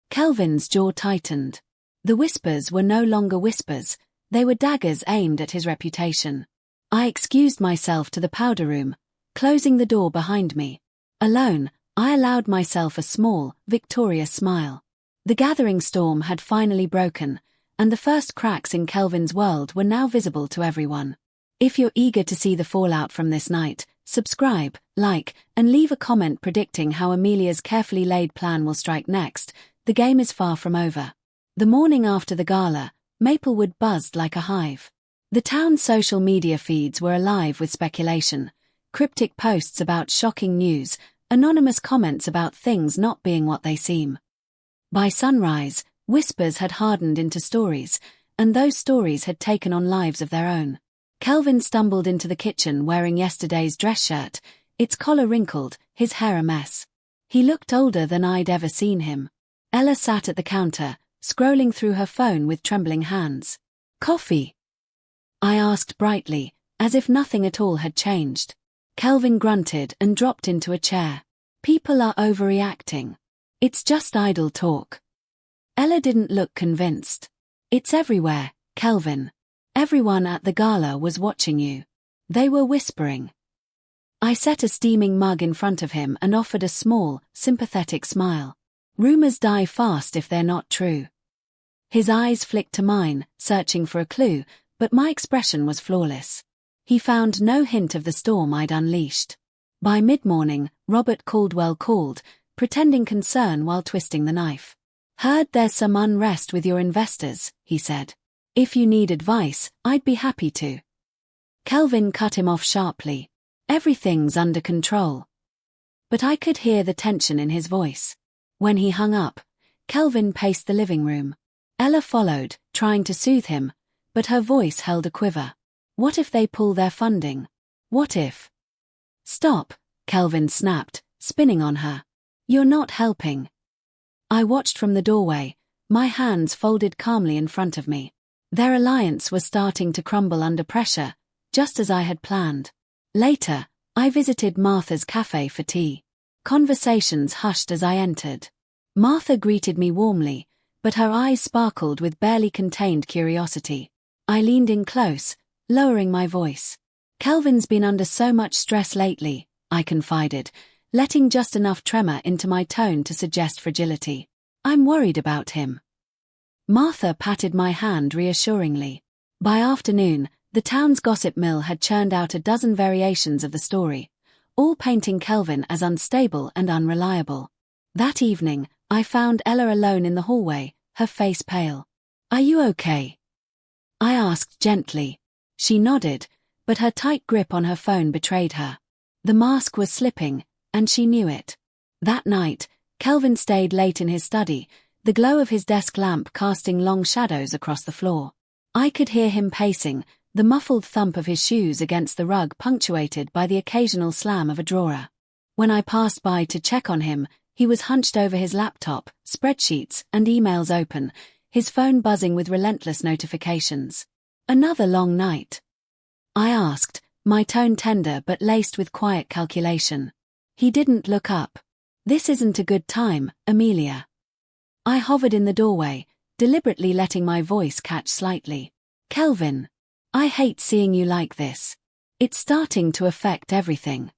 Kelvin's jaw tightened. The whispers were no longer whispers, they were daggers aimed at his reputation. I excused myself to the powder room, closing the door behind me. Alone, I allowed myself a small, victorious smile. The gathering storm had finally broken, and the first cracks in Kelvin's world were now visible to everyone. If you're eager to see the fallout from this night, subscribe, like, and leave a comment predicting how Amelia's carefully laid plan will strike next. The game is far from over. The morning after the gala, Maplewood buzzed like a hive. The town's social media feeds were alive with speculation, cryptic posts about shocking news, anonymous comments about things not being what they seem. By sunrise, whispers had hardened into stories, and those stories had taken on lives of their own. Kelvin stumbled into the kitchen wearing yesterday's dress shirt, its collar wrinkled, his hair a mess. He looked older than I'd ever seen him. Ella sat at the counter, scrolling through her phone with trembling hands. "Coffee?" I asked brightly, as if nothing at all had changed. Kelvin grunted and dropped into a chair. "People are overreacting. It's just idle talk." Ella didn't look convinced. "It's everywhere, Kelvin. Everyone at the gala was watching you. They were whispering." I set a steaming mug in front of him and offered a small, sympathetic smile. "Rumors die fast if they're not true." His eyes flicked to mine, searching for a clue, but my expression was flawless. He found no hint of the storm I'd unleashed. By mid-morning, Robert Caldwell called, pretending concern while twisting the knife. "Heard there's some unrest with your investors," he said. "If you need advice, I'd be happy to." Kelvin cut him off sharply. "Everything's under control." But I could hear the tension in his voice. When he hung up, Kelvin paced the living room. Ella followed, trying to soothe him, but her voice held a quiver. "What if they pull their funding? What if—" "Stop," Kelvin snapped, spinning on her. "You're not helping." I watched from the doorway, my hands folded calmly in front of me. Their alliance was starting to crumble under pressure, just as I had planned. Later, I visited Martha's cafe for tea. Conversations hushed as I entered. Martha greeted me warmly, but her eyes sparkled with barely contained curiosity. I leaned in close, lowering my voice. "Kelvin's been under so much stress lately," I confided, letting just enough tremor into my tone to suggest fragility. "I'm worried about him." Martha patted my hand reassuringly. By afternoon, the town's gossip mill had churned out a dozen variations of the story, all painting Kelvin as unstable and unreliable. That evening, I found Ella alone in the hallway, her face pale. "Are you okay?" I asked gently. She nodded, but her tight grip on her phone betrayed her. The mask was slipping, and she knew it. That night, Kelvin stayed late in his study, the glow of his desk lamp casting long shadows across the floor. I could hear him pacing, the muffled thump of his shoes against the rug punctuated by the occasional slam of a drawer. When I passed by to check on him, he was hunched over his laptop, spreadsheets and emails open, his phone buzzing with relentless notifications. Another long night? I asked, my tone tender but laced with quiet calculation. He didn't look up. This isn't a good time, Amelia. I hovered in the doorway, deliberately letting my voice catch slightly. Kelvin, I hate seeing you like this. It's starting to affect everything.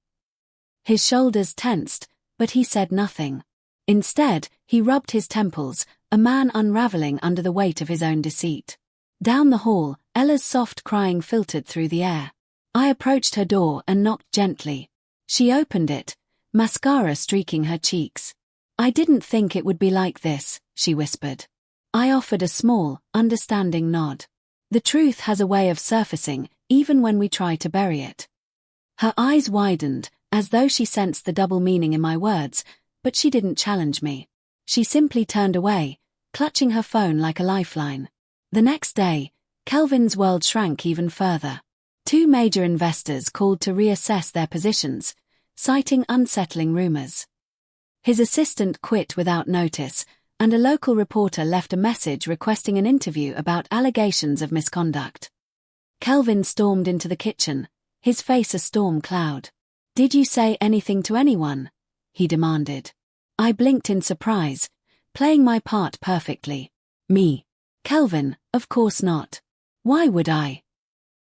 His shoulders tensed, but he said nothing. Instead, he rubbed his temples, a man unraveling under the weight of his own deceit. Down the hall, Ella's soft crying filtered through the air. I approached her door and knocked gently. She opened it, mascara streaking her cheeks. I didn't think it would be like this, she whispered. I offered a small, understanding nod. The truth has a way of surfacing, even when we try to bury it. Her eyes widened, as though she sensed the double meaning in my words, but she didn't challenge me. She simply turned away, clutching her phone like a lifeline. The next day, Kelvin's world shrank even further. 2 major investors called to reassess their positions, citing unsettling rumors. His assistant quit without notice, and a local reporter left a message requesting an interview about allegations of misconduct. Kelvin stormed into the kitchen, his face a storm cloud. Did you say anything to anyone? He demanded. I blinked in surprise, playing my part perfectly. Me. Kelvin, of course not. Why would I?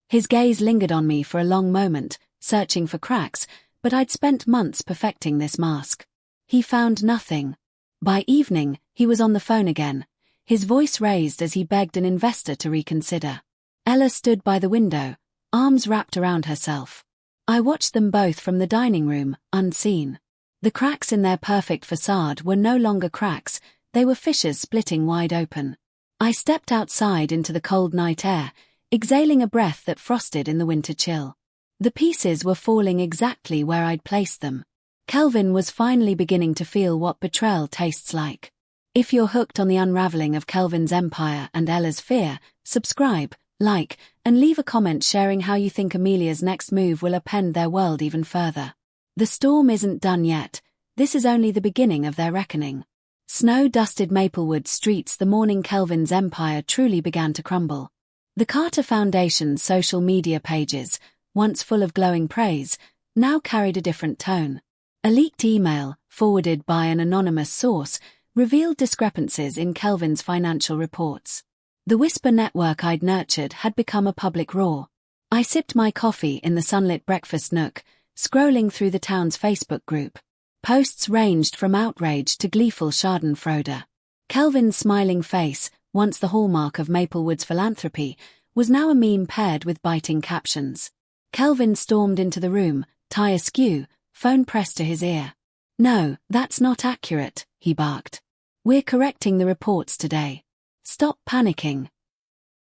His gaze lingered on me for a long moment, searching for cracks, but I'd spent months perfecting this mask. He found nothing. By evening, he was on the phone again, his voice raised as he begged an investor to reconsider. Ella stood by the window, arms wrapped around herself. I watched them both from the dining room, unseen. The cracks in their perfect facade were no longer cracks, they were fissures splitting wide open. I stepped outside into the cold night air, exhaling a breath that frosted in the winter chill. The pieces were falling exactly where I'd placed them. Kelvin was finally beginning to feel what betrayal tastes like. If you're hooked on the unraveling of Kelvin's empire and Ella's fear, subscribe, like, and leave a comment sharing how you think Amelia's next move will upend their world even further. The storm isn't done yet, this is only the beginning of their reckoning. Snow-dusted Maplewood streets the morning Kelvin's empire truly began to crumble. The Carter Foundation's social media pages, once full of glowing praise, now carried a different tone. A leaked email, forwarded by an anonymous source, revealed discrepancies in Kelvin's financial reports. The whisper network I'd nurtured had become a public roar. I sipped my coffee in the sunlit breakfast nook, scrolling through the town's Facebook group. Posts ranged from outrage to gleeful schadenfreude. Kelvin's smiling face, once the hallmark of Maplewood's philanthropy, was now a meme paired with biting captions. Kelvin stormed into the room, tie askew, phone pressed to his ear. No, that's not accurate, he barked. We're correcting the reports today. Stop panicking.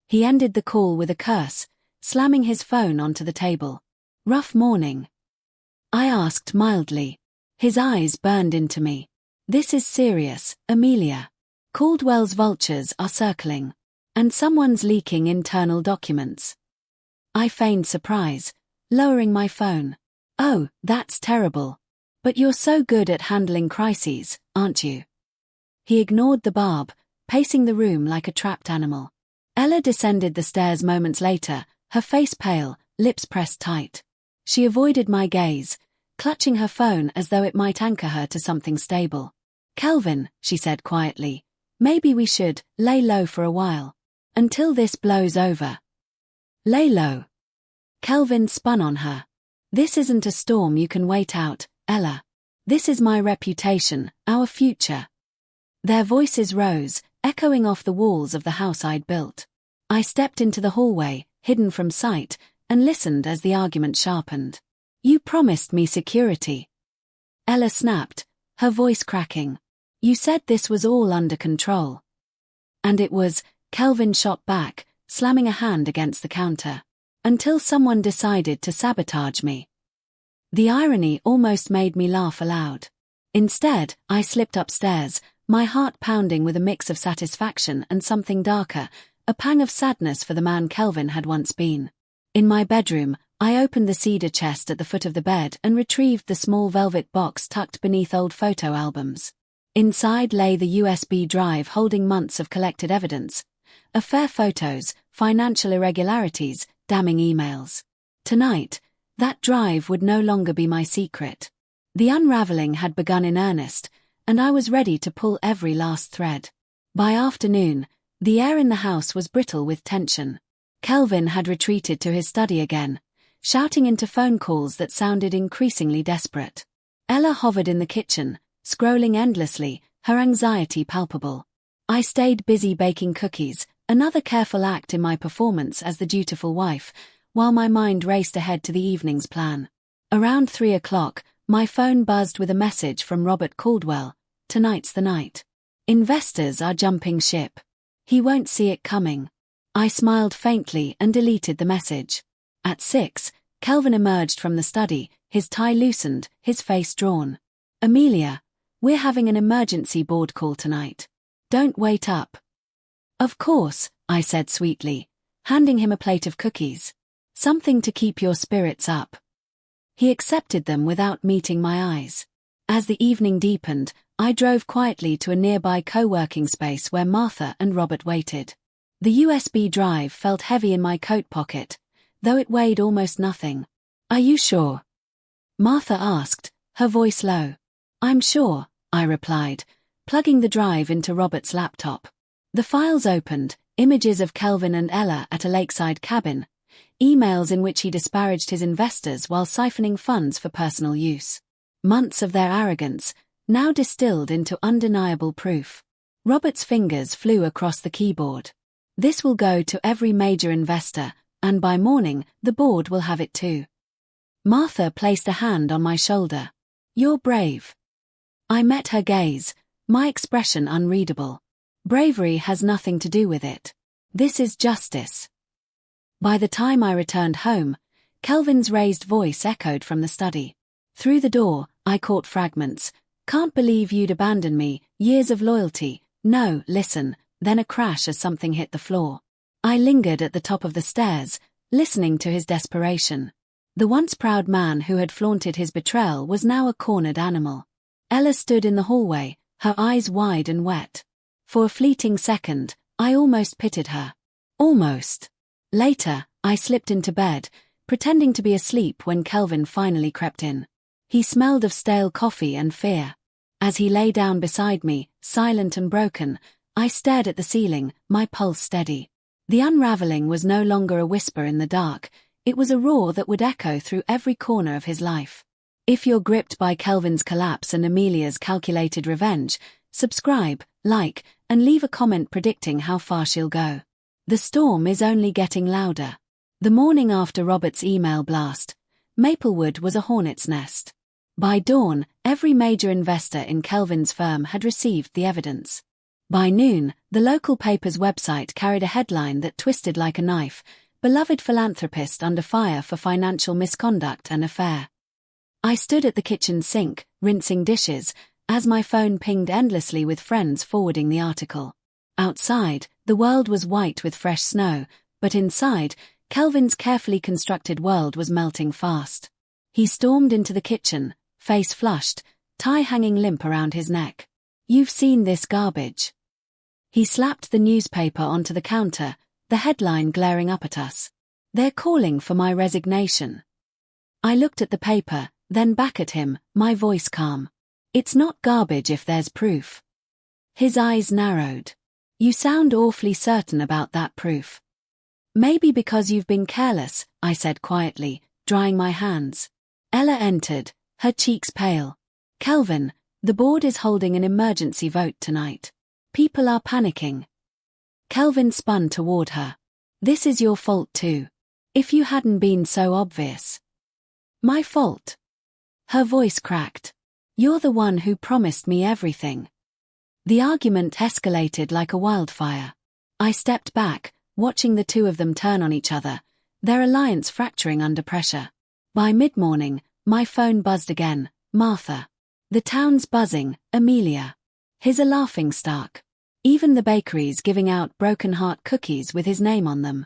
He ended the call with a curse, slamming his phone onto the table. Rough morning? I asked mildly. His eyes burned into me. This is serious, Amelia. Caldwell's vultures are circling. And someone's leaking internal documents. I feigned surprise, lowering my phone. Oh, that's terrible. But you're so good at handling crises, aren't you? He ignored the barb, pacing the room like a trapped animal. Ella descended the stairs moments later, her face pale, lips pressed tight. She avoided my gaze, clutching her phone as though it might anchor her to something stable. Kelvin, she said quietly, maybe we should lay low for a while. Until this blows over. Lay low. Kelvin spun on her. This isn't a storm you can wait out, Ella. This is my reputation, our future. Their voices rose, echoing off the walls of the house I'd built. I stepped into the hallway, hidden from sight, and listened as the argument sharpened. You promised me security. Ella snapped, her voice cracking. You said this was all under control. And it was, Kelvin shot back, slamming a hand against the counter. Until someone decided to sabotage me. The irony almost made me laugh aloud. Instead, I slipped upstairs, my heart pounding with a mix of satisfaction and something darker, a pang of sadness for the man Kelvin had once been. In my bedroom, I opened the cedar chest at the foot of the bed and retrieved the small velvet box tucked beneath old photo albums. Inside lay the USB drive holding months of collected evidence, affair photos, financial irregularities, damning emails. Tonight, that drive would no longer be my secret. The unraveling had begun in earnest, and I was ready to pull every last thread. By afternoon, the air in the house was brittle with tension. Kelvin had retreated to his study again, shouting into phone calls that sounded increasingly desperate. Ella hovered in the kitchen, scrolling endlessly, her anxiety palpable. I stayed busy baking cookies, another careful act in my performance as the dutiful wife, while my mind raced ahead to the evening's plan. Around 3 o'clock, my phone buzzed with a message from Robert Caldwell. Tonight's the night. Investors are jumping ship. He won't see it coming. I smiled faintly and deleted the message. At 6, Kelvin emerged from the study, his tie loosened, his face drawn. Amelia, we're having an emergency board call tonight. Don't wait up. Of course, I said sweetly, handing him a plate of cookies. Something to keep your spirits up. He accepted them without meeting my eyes. As the evening deepened, I drove quietly to a nearby co-working space where Martha and Robert waited. The USB drive felt heavy in my coat pocket, though it weighed almost nothing. Are you sure? Martha asked, her voice low. I'm sure, I replied, plugging the drive into Robert's laptop. The files opened, images of Kelvin and Ella at a lakeside cabin, emails in which he disparaged his investors while siphoning funds for personal use. Months of their arrogance, now distilled into undeniable proof. Robert's fingers flew across the keyboard. This will go to every major investor, and by morning, the board will have it too. Martha placed a hand on my shoulder. You're brave. I met her gaze, my expression unreadable. Bravery has nothing to do with it. This is justice. By the time I returned home, Kelvin's raised voice echoed from the study. Through the door, I caught fragments. Can't believe you'd abandon me, years of loyalty, no, listen, then a crash as something hit the floor. I lingered at the top of the stairs, listening to his desperation. The once proud man who had flaunted his betrayal was now a cornered animal. Ella stood in the hallway, her eyes wide and wet. For a fleeting second, I almost pitied her. Almost. Later, I slipped into bed, pretending to be asleep when Kelvin finally crept in. He smelled of stale coffee and fear. As he lay down beside me, silent and broken, I stared at the ceiling, my pulse steady. The unraveling was no longer a whisper in the dark, it was a roar that would echo through every corner of his life. If you're gripped by Kelvin's collapse and Amelia's calculated revenge, subscribe, like, and leave a comment predicting how far she'll go. The storm is only getting louder. The morning after Robert's email blast, Maplewood was a hornet's nest. By dawn, every major investor in Kelvin's firm had received the evidence. By noon, the local paper's website carried a headline that twisted like a knife, "Beloved philanthropist under fire for financial misconduct and affair." I stood at the kitchen sink, rinsing dishes, as my phone pinged endlessly with friends forwarding the article. Outside, the world was white with fresh snow, but inside, Kelvin's carefully constructed world was melting fast. He stormed into the kitchen, face flushed, tie hanging limp around his neck. "You've seen this garbage." He slapped the newspaper onto the counter, the headline glaring up at us. "They're calling for my resignation." I looked at the paper, then back at him, my voice calm. "It's not garbage if there's proof." His eyes narrowed. "You sound awfully certain about that proof." "Maybe because you've been careless," I said quietly, drying my hands. Ella entered, her cheeks pale. "Kelvin, the board is holding an emergency vote tonight. People are panicking." Kelvin spun toward her. "This is your fault too. If you hadn't been so obvious." "My fault?" Her voice cracked. "You're the one who promised me everything." The argument escalated like a wildfire. I stepped back, watching the two of them turn on each other, their alliance fracturing under pressure. By mid-morning, my phone buzzed again. "Martha. The town's buzzing, Amelia." His a laughingstock. Even the bakeries giving out broken heart cookies with his name on them.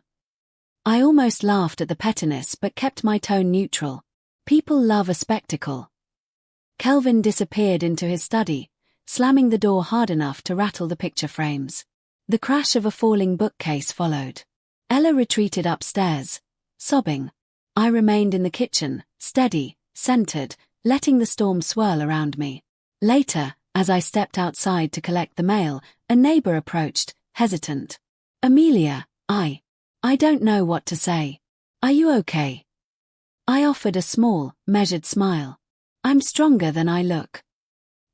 I almost laughed at the pettiness but kept my tone neutral. People love a spectacle. Kelvin disappeared into his study, slamming the door hard enough to rattle the picture frames. The crash of a falling bookcase followed. Ella retreated upstairs, sobbing. I remained in the kitchen, steady, centered, letting the storm swirl around me. Later, as I stepped outside to collect the mail, a neighbor approached, hesitant. "Amelia, I don't know what to say. Are you okay?" I offered a small, measured smile. "I'm stronger than I look."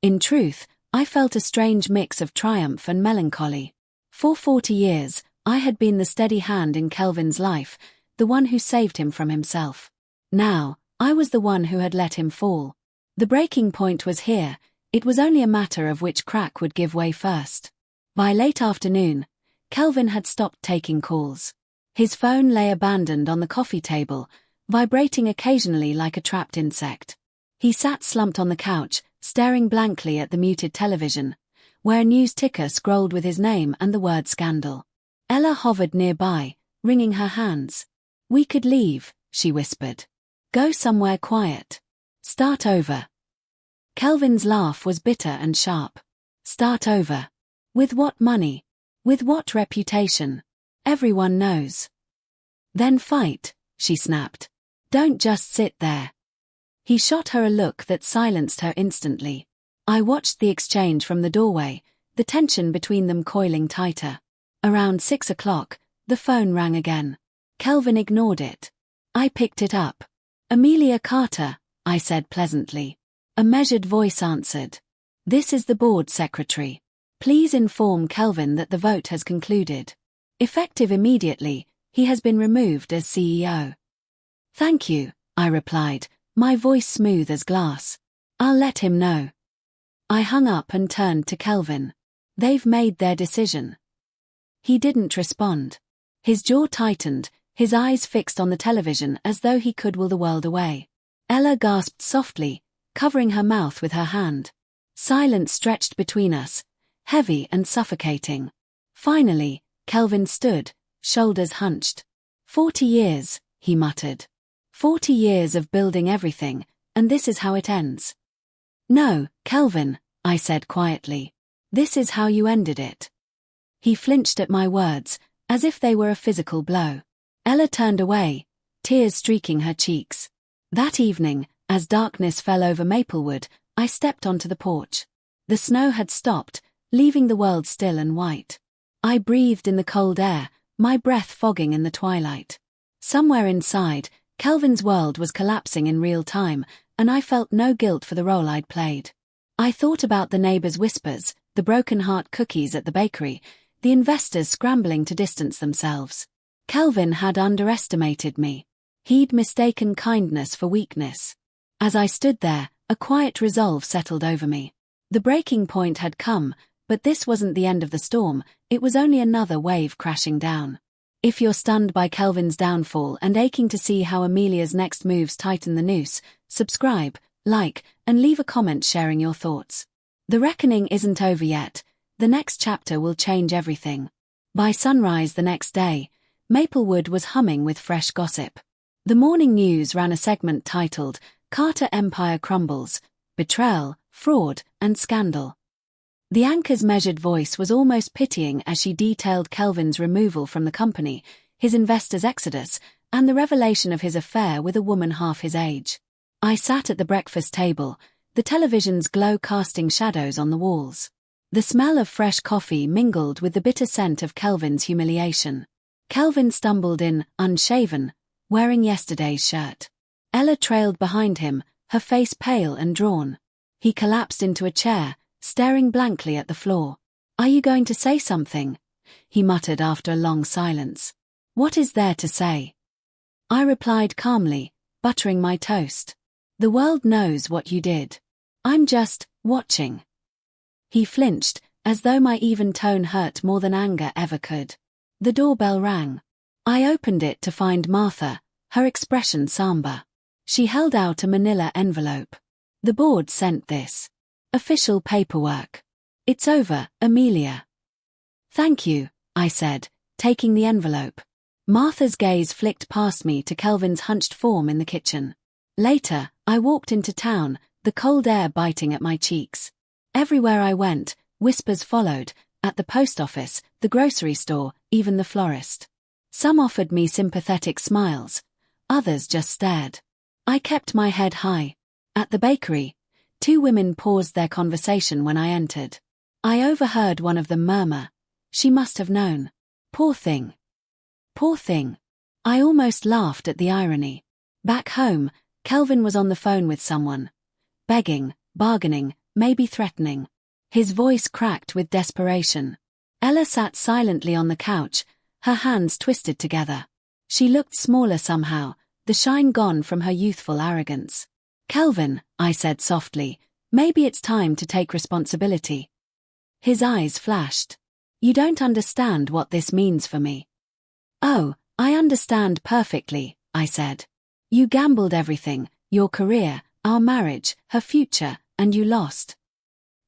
In truth, I felt a strange mix of triumph and melancholy. For 40 years, I had been the steady hand in Kelvin's life, the one who saved him from himself. Now, I was the one who had let him fall. The breaking point was here. It was only a matter of which crack would give way first. By late afternoon, Kelvin had stopped taking calls. His phone lay abandoned on the coffee table, vibrating occasionally like a trapped insect. He sat slumped on the couch, staring blankly at the muted television, where a news ticker scrolled with his name and the word scandal. Ella hovered nearby, wringing her hands. "We could leave," she whispered. "Go somewhere quiet. Start over." Kelvin's laugh was bitter and sharp. "Start over? With what money? With what reputation? Everyone knows." "Then fight," she snapped. "Don't just sit there." He shot her a look that silenced her instantly. I watched the exchange from the doorway, the tension between them coiling tighter. Around 6 o'clock, the phone rang again. Kelvin ignored it. I picked it up. "Amelia Carter," I said pleasantly. A measured voice answered. "This is the board secretary. Please inform Kelvin that the vote has concluded. Effective immediately, he has been removed as CEO." "Thank you," I replied, my voice smooth as glass. "I'll let him know." I hung up and turned to Kelvin. "They've made their decision." He didn't respond. His jaw tightened, his eyes fixed on the television as though he could will the world away. Ella gasped softly, covering her mouth with her hand. Silence stretched between us, heavy and suffocating. Finally, Kelvin stood, shoulders hunched. 40 years, he muttered. 40 years of building everything, and this is how it ends. "No, Kelvin," I said quietly. "This is how you ended it." He flinched at my words, as if they were a physical blow. Ella turned away, tears streaking her cheeks. That evening, as darkness fell over Maplewood, I stepped onto the porch. The snow had stopped, leaving the world still and white. I breathed in the cold air, my breath fogging in the twilight. Somewhere inside, Kelvin's world was collapsing in real time, and I felt no guilt for the role I'd played. I thought about the neighbors' whispers, the broken heart cookies at the bakery, the investors scrambling to distance themselves. Kelvin had underestimated me. He'd mistaken kindness for weakness. As I stood there, a quiet resolve settled over me. The breaking point had come, but this wasn't the end of the storm, it was only another wave crashing down. If you're stunned by Kelvin's downfall and aching to see how Amelia's next moves tighten the noose, subscribe, like, and leave a comment sharing your thoughts. The reckoning isn't over yet. The next chapter will change everything. By sunrise the next day, Maplewood was humming with fresh gossip. The morning news ran a segment titled, "Carter Empire Crumbles, Betrayal, Fraud, and Scandal." The anchor's measured voice was almost pitying as she detailed Kelvin's removal from the company, his investors' exodus, and the revelation of his affair with a woman half his age. I sat at the breakfast table, the television's glow casting shadows on the walls. The smell of fresh coffee mingled with the bitter scent of Kelvin's humiliation. Kelvin stumbled in, unshaven, wearing yesterday's shirt. Ella trailed behind him, her face pale and drawn. He collapsed into a chair, staring blankly at the floor. "Are you going to say something?" he muttered after a long silence. "What is there to say?" I replied calmly, buttering my toast. "The world knows what you did. I'm just watching." He flinched, as though my even tone hurt more than anger ever could. The doorbell rang. I opened it to find Martha, her expression somber. She held out a manila envelope. "The board sent this. Official paperwork. It's over, Amelia. Thank you, I said, taking the envelope. Martha's gaze flicked past me to Kelvin's hunched form in the kitchen. Later, I walked into town, the cold air biting at my cheeks. Everywhere I went, whispers followed, at the post office, the grocery store, even the florist. Some offered me sympathetic smiles, others just stared. I kept my head high. At the bakery, 2 women paused their conversation when I entered. I overheard one of them murmur, "She must have known. Poor thing. Poor thing." I almost laughed at the irony. Back home, Kelvin was on the phone with someone. Begging, bargaining, maybe threatening. His voice cracked with desperation. Ella sat silently on the couch, her hands twisted together. She looked smaller somehow, the shine gone from her youthful arrogance. "Kelvin," I said softly, "maybe it's time to take responsibility." His eyes flashed. "You don't understand what this means for me." "Oh, I understand perfectly," I said. "You gambled everything, your career, our marriage, her future, and you lost."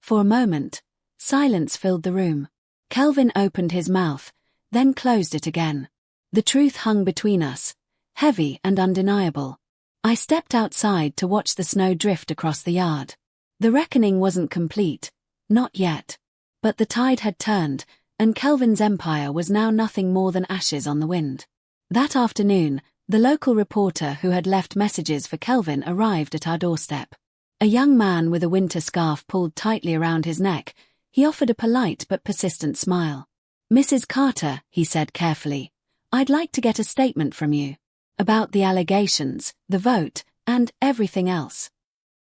For a moment, silence filled the room. Kelvin opened his mouth, then closed it again. The truth hung between us, heavy and undeniable. I stepped outside to watch the snow drift across the yard. The reckoning wasn't complete, not yet. But the tide had turned, and Kelvin's empire was now nothing more than ashes on the wind. That afternoon, the local reporter who had left messages for Kelvin arrived at our doorstep. A young man with a winter scarf pulled tightly around his neck, he offered a polite but persistent smile. "Mrs. Carter," he said carefully, "I'd like to get a statement from you. About the allegations, the vote, and everything else."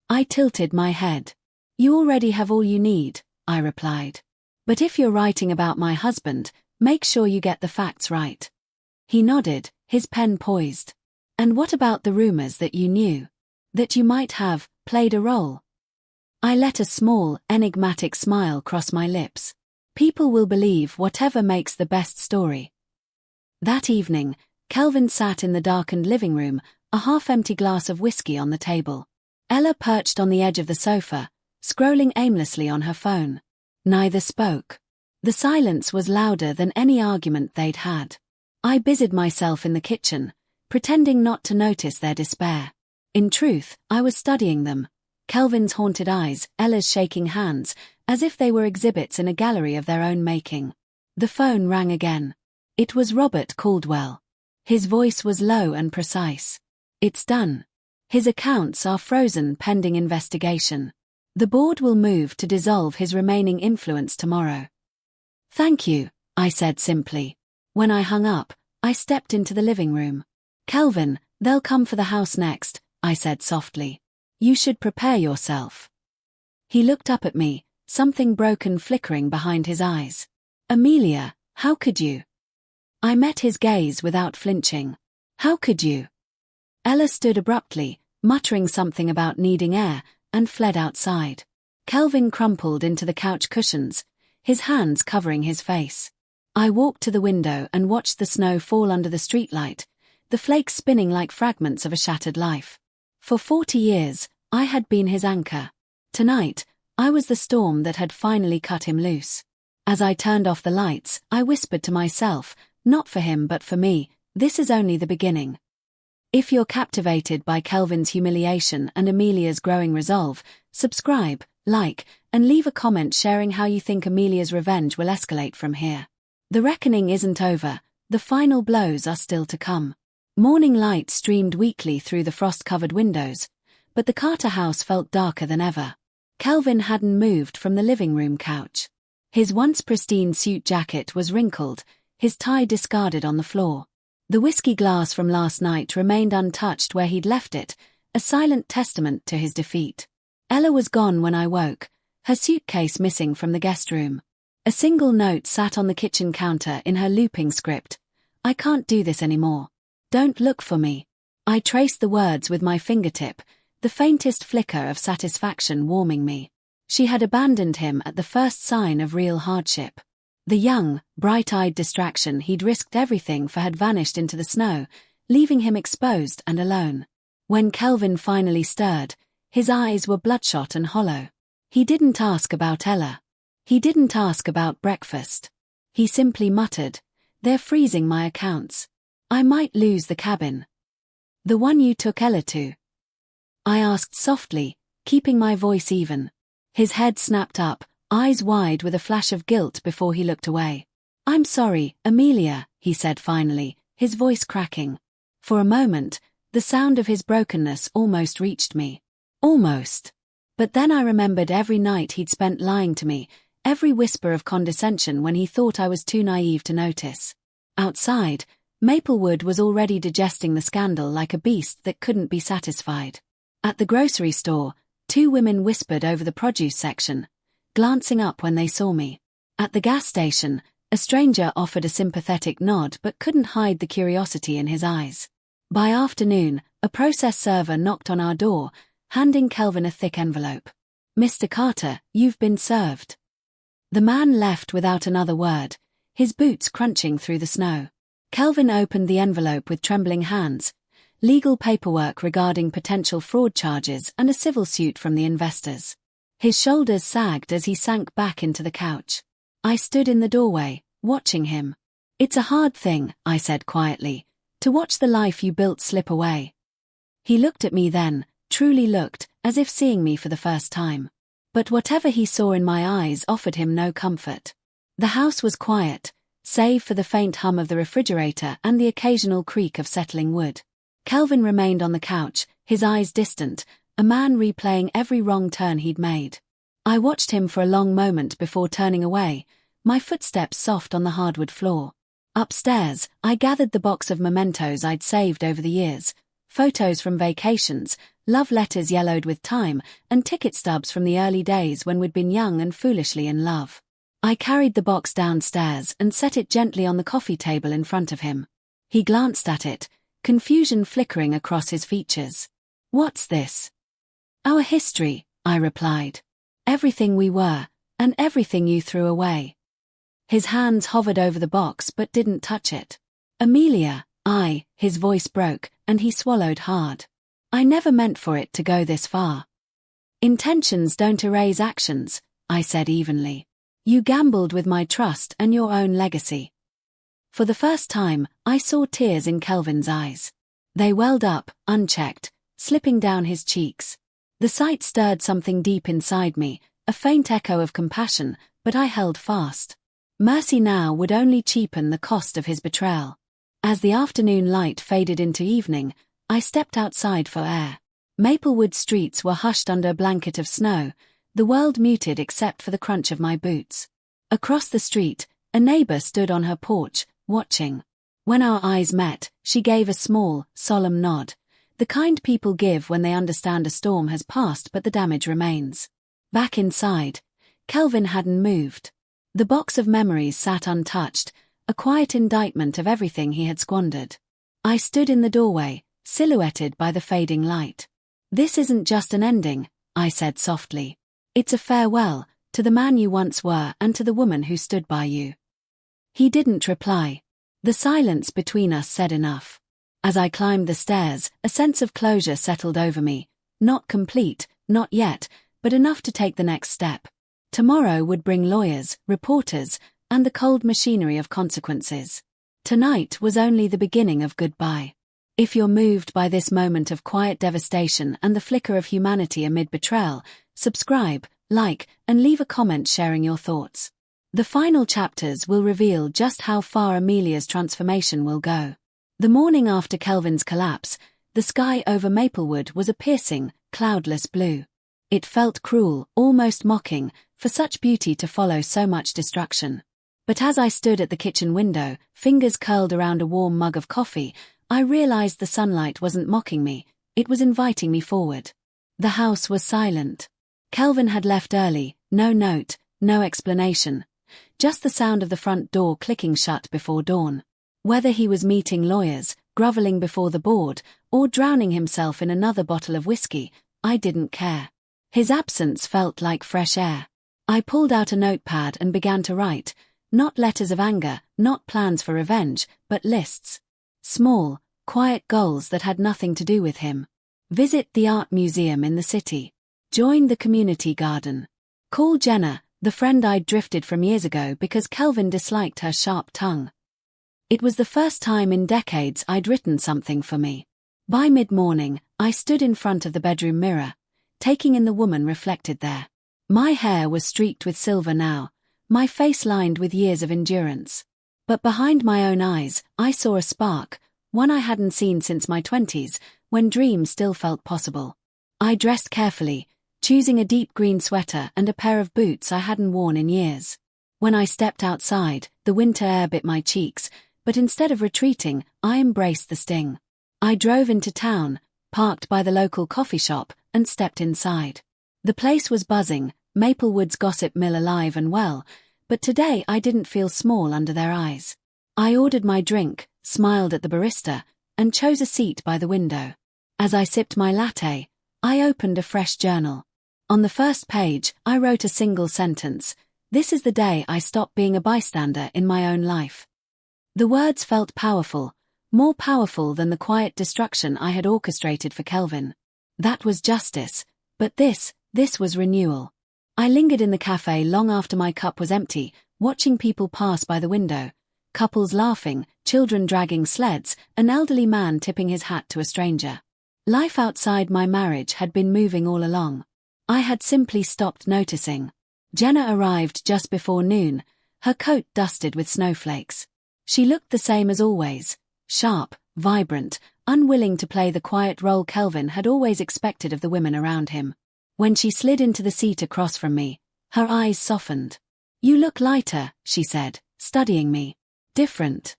I tilted my head. "You already have all you need," I replied. "But if you're writing about my husband, make sure you get the facts right." He nodded, his pen poised. "And what about the rumors that you knew? That you might have played a role?" I let a small, enigmatic smile cross my lips. People will believe whatever makes the best story. That evening, Kelvin sat in the darkened living room, a half-empty glass of whiskey on the table. Ella perched on the edge of the sofa, scrolling aimlessly on her phone. Neither spoke. The silence was louder than any argument they'd had. I busied myself in the kitchen, pretending not to notice their despair. In truth, I was studying them. Kelvin's haunted eyes, Ella's shaking hands, as if they were exhibits in a gallery of their own making. The phone rang again. It was Robert Caldwell. His voice was low and precise. "It's done. His accounts are frozen pending investigation. The board will move to dissolve his remaining influence tomorrow." "Thank you," I said simply. When I hung up, I stepped into the living room. "Kelvin, they'll come for the house next," I said softly. "You should prepare yourself." He looked up at me, something broken flickering behind his eyes. "Amelia, how could you?" I met his gaze without flinching. "How could you?" Ella stood abruptly, muttering something about needing air, and fled outside. Kelvin crumpled into the couch cushions, his hands covering his face. I walked to the window and watched the snow fall under the streetlight, the flakes spinning like fragments of a shattered life. For 40 years, I had been his anchor. Tonight, I was the storm that had finally cut him loose. As I turned off the lights, I whispered to myself, not for him but for me, this is only the beginning. If you're captivated by Kelvin's humiliation and Amelia's growing resolve, subscribe, like, and leave a comment sharing how you think Amelia's revenge will escalate from here. The reckoning isn't over, the final blows are still to come. Morning light streamed weakly through the frost-covered windows, but the Carter house felt darker than ever. Kelvin hadn't moved from the living room couch. His once pristine suit jacket was wrinkled, his tie discarded on the floor. The whiskey glass from last night remained untouched where he'd left it, a silent testament to his defeat. Ella was gone when I woke, her suitcase missing from the guest room. A single note sat on the kitchen counter in her looping script. "I can't do this anymore. Don't look for me." I traced the words with my fingertip, the faintest flicker of satisfaction warming me. She had abandoned him at the first sign of real hardship. The young, bright-eyed distraction he'd risked everything for had vanished into the snow, leaving him exposed and alone. When Kelvin finally stirred, his eyes were bloodshot and hollow. He didn't ask about Ella. He didn't ask about breakfast. He simply muttered, "They're freezing my accounts. I might lose the cabin." "The one you took Ella to?" I asked softly, keeping my voice even. His head snapped up, eyes wide with a flash of guilt before he looked away. "I'm sorry, Amelia," he said finally, his voice cracking. For a moment, the sound of his brokenness almost reached me. Almost. But then I remembered every night he'd spent lying to me, every whisper of condescension when he thought I was too naive to notice. Outside, Maplewood was already digesting the scandal like a beast that couldn't be satisfied. At the grocery store, two women whispered over the produce section, glancing up when they saw me. At the gas station, a stranger offered a sympathetic nod but couldn't hide the curiosity in his eyes. By afternoon, a process server knocked on our door, handing Kelvin a thick envelope. "Mr. Carter, you've been served." The man left without another word, his boots crunching through the snow. Kelvin opened the envelope with trembling hands, legal paperwork regarding potential fraud charges and a civil suit from the investors. His shoulders sagged as he sank back into the couch. I stood in the doorway, watching him. "It's a hard thing," I said quietly, "to watch the life you built slip away." He looked at me then, truly looked, as if seeing me for the first time. But whatever he saw in my eyes offered him no comfort. The house was quiet, save for the faint hum of the refrigerator and the occasional creak of settling wood. Kelvin remained on the couch, his eyes distant, a man replaying every wrong turn he'd made. I watched him for a long moment before turning away, my footsteps soft on the hardwood floor. Upstairs, I gathered the box of mementos I'd saved over the years, photos from vacations, love letters yellowed with time, and ticket stubs from the early days when we'd been young and foolishly in love. I carried the box downstairs and set it gently on the coffee table in front of him. He glanced at it, confusion flickering across his features. "What's this?" "Our history," I replied. "Everything we were, and everything you threw away." His hands hovered over the box but didn't touch it. "Amelia," his voice broke, and he swallowed hard. "I never meant for it to go this far." "Intentions don't erase actions," I said evenly. "You gambled with my trust and your own legacy." For the first time, I saw tears in Kelvin's eyes. They welled up, unchecked, slipping down his cheeks. The sight stirred something deep inside me, a faint echo of compassion, but I held fast. Mercy now would only cheapen the cost of his betrayal. As the afternoon light faded into evening, I stepped outside for air. Maplewood streets were hushed under a blanket of snow, the world muted except for the crunch of my boots. Across the street, a neighbor stood on her porch, watching. When our eyes met, she gave a small, solemn nod, the kind people give when they understand a storm has passed but the damage remains. Back inside, Kelvin hadn't moved. The box of memories sat untouched, a quiet indictment of everything he had squandered. I stood in the doorway, silhouetted by the fading light. "This isn't just an ending," I said softly. "It's a farewell, to the man you once were and to the woman who stood by you." He didn't reply. The silence between us said enough. As I climbed the stairs, a sense of closure settled over me, not complete, not yet, but enough to take the next step. Tomorrow would bring lawyers, reporters, and the cold machinery of consequences. Tonight was only the beginning of goodbye. If you're moved by this moment of quiet devastation and the flicker of humanity amid betrayal, subscribe, like, and leave a comment sharing your thoughts. The final chapters will reveal just how far Amelia's transformation will go. The morning after Kelvin's collapse, the sky over Maplewood was a piercing, cloudless blue. It felt cruel, almost mocking, for such beauty to follow so much destruction. But as I stood at the kitchen window, fingers curled around a warm mug of coffee, I realized the sunlight wasn't mocking me, it was inviting me forward. The house was silent. Kelvin had left early, no note, no explanation. Just the sound of the front door clicking shut before dawn. Whether he was meeting lawyers, groveling before the board, or drowning himself in another bottle of whiskey, I didn't care. His absence felt like fresh air. I pulled out a notepad and began to write, not letters of anger, not plans for revenge, but lists. Small, quiet goals that had nothing to do with him. Visit the art museum in the city. Join the community garden. Call Jenna, The friend I'd drifted from years ago because Kelvin disliked her sharp tongue. It was the first time in decades I'd written something for me. By mid-morning, I stood in front of the bedroom mirror, taking in the woman reflected there. My hair was streaked with silver now, my face lined with years of endurance. But behind my own eyes, I saw a spark, one I hadn't seen since my 20s, when dreams still felt possible. I dressed carefully, choosing a deep green sweater and a pair of boots I hadn't worn in years. When I stepped outside, the winter air bit my cheeks, but instead of retreating, I embraced the sting. I drove into town, parked by the local coffee shop, and stepped inside. The place was buzzing, Maplewood's gossip mill alive and well, but today I didn't feel small under their eyes. I ordered my drink, smiled at the barista, and chose a seat by the window. As I sipped my latte, I opened a fresh journal. On the first page, I wrote a single sentence: "This is the day I stopped being a bystander in my own life." The words felt powerful, more powerful than the quiet destruction I had orchestrated for Kelvin. That was justice, but this was renewal. I lingered in the cafe long after my cup was empty, watching people pass by the window, couples laughing, children dragging sleds, an elderly man tipping his hat to a stranger. Life outside my marriage had been moving all along. I had simply stopped noticing. Jenna arrived just before noon, her coat dusted with snowflakes. She looked the same as always, sharp, vibrant, unwilling to play the quiet role Kelvin had always expected of the women around him. When she slid into the seat across from me, her eyes softened. "You look lighter," she said, studying me. "Different."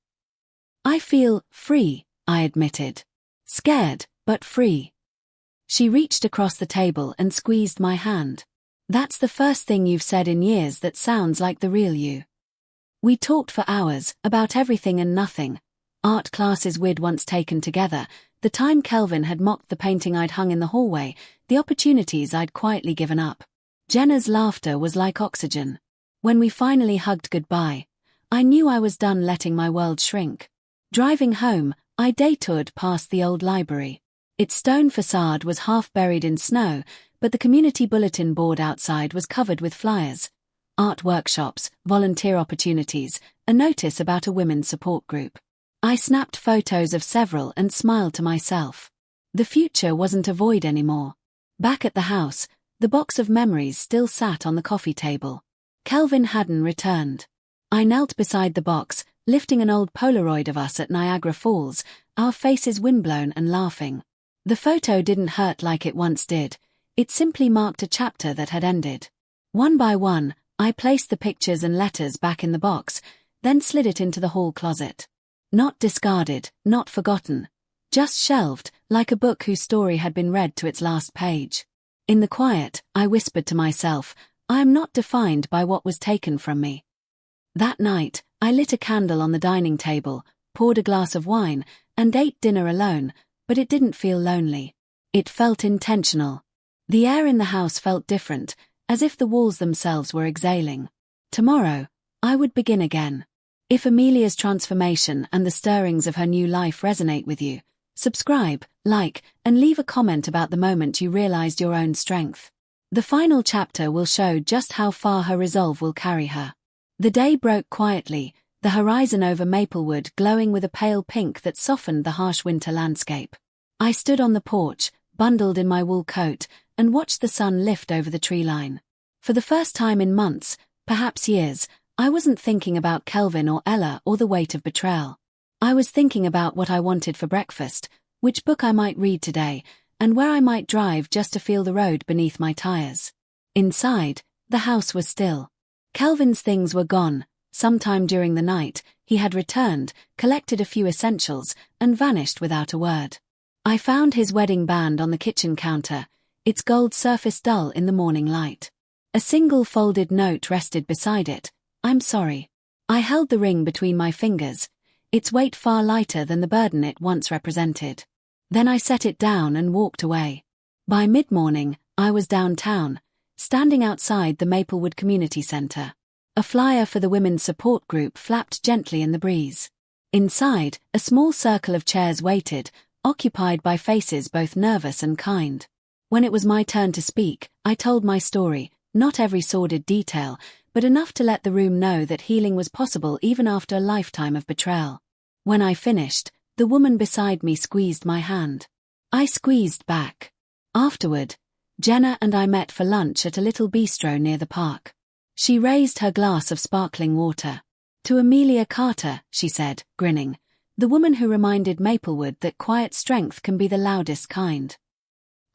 "I feel free," I admitted. "Scared, but free." She reached across the table and squeezed my hand. "That's the first thing you've said in years that sounds like the real you." We talked for hours, about everything and nothing. Art classes we'd once taken together, the time Kelvin had mocked the painting I'd hung in the hallway, the opportunities I'd quietly given up. Jenna's laughter was like oxygen. When we finally hugged goodbye, I knew I was done letting my world shrink. Driving home, I detoured past the old library. Its stone facade was half buried in snow, but the community bulletin board outside was covered with flyers. Art workshops, volunteer opportunities, a notice about a women's support group. I snapped photos of several and smiled to myself. The future wasn't a void anymore. Back at the house, the box of memories still sat on the coffee table. Kelvin hadn't returned. I knelt beside the box, lifting an old Polaroid of us at Niagara Falls, our faces windblown and laughing. The photo didn't hurt like it once did. It simply marked a chapter that had ended. One by one, I placed the pictures and letters back in the box, then slid it into the hall closet. Not discarded, not forgotten. Just shelved, like a book whose story had been read to its last page. In the quiet, I whispered to myself, I am not defined by what was taken from me. That night, I lit a candle on the dining table, poured a glass of wine, and ate dinner alone, but it didn't feel lonely. It felt intentional. The air in the house felt different, as if the walls themselves were exhaling. Tomorrow, I would begin again. If Amelia's transformation and the stirrings of her new life resonate with you, subscribe, like, and leave a comment about the moment you realized your own strength. The final chapter will show just how far her resolve will carry her. The day broke quietly, the horizon over Maplewood glowing with a pale pink that softened the harsh winter landscape. I stood on the porch, bundled in my wool coat, and watched the sun lift over the tree line. For the first time in months, perhaps years, I wasn't thinking about Kelvin or Ella or the weight of betrayal. I was thinking about what I wanted for breakfast, which book I might read today, and where I might drive just to feel the road beneath my tires. Inside, the house was still. Kelvin's things were gone. Sometime during the night, he had returned, collected a few essentials, and vanished without a word. I found his wedding band on the kitchen counter, its gold surface dull in the morning light. A single folded note rested beside it. I'm sorry. I held the ring between my fingers, its weight far lighter than the burden it once represented. Then I set it down and walked away. By mid-morning, I was downtown, standing outside the Maplewood Community Center. A flyer for the women's support group flapped gently in the breeze. Inside, a small circle of chairs waited, occupied by faces both nervous and kind. When it was my turn to speak, I told my story, Not every sordid detail, but enough to let the room know that healing was possible even after a lifetime of betrayal. When I finished, the woman beside me squeezed my hand. I squeezed back. Afterward, Jenna and I met for lunch at a little bistro near the park. She raised her glass of sparkling water. "To Amelia Carter," she said, grinning, "the woman who reminded Maplewood that quiet strength can be the loudest kind."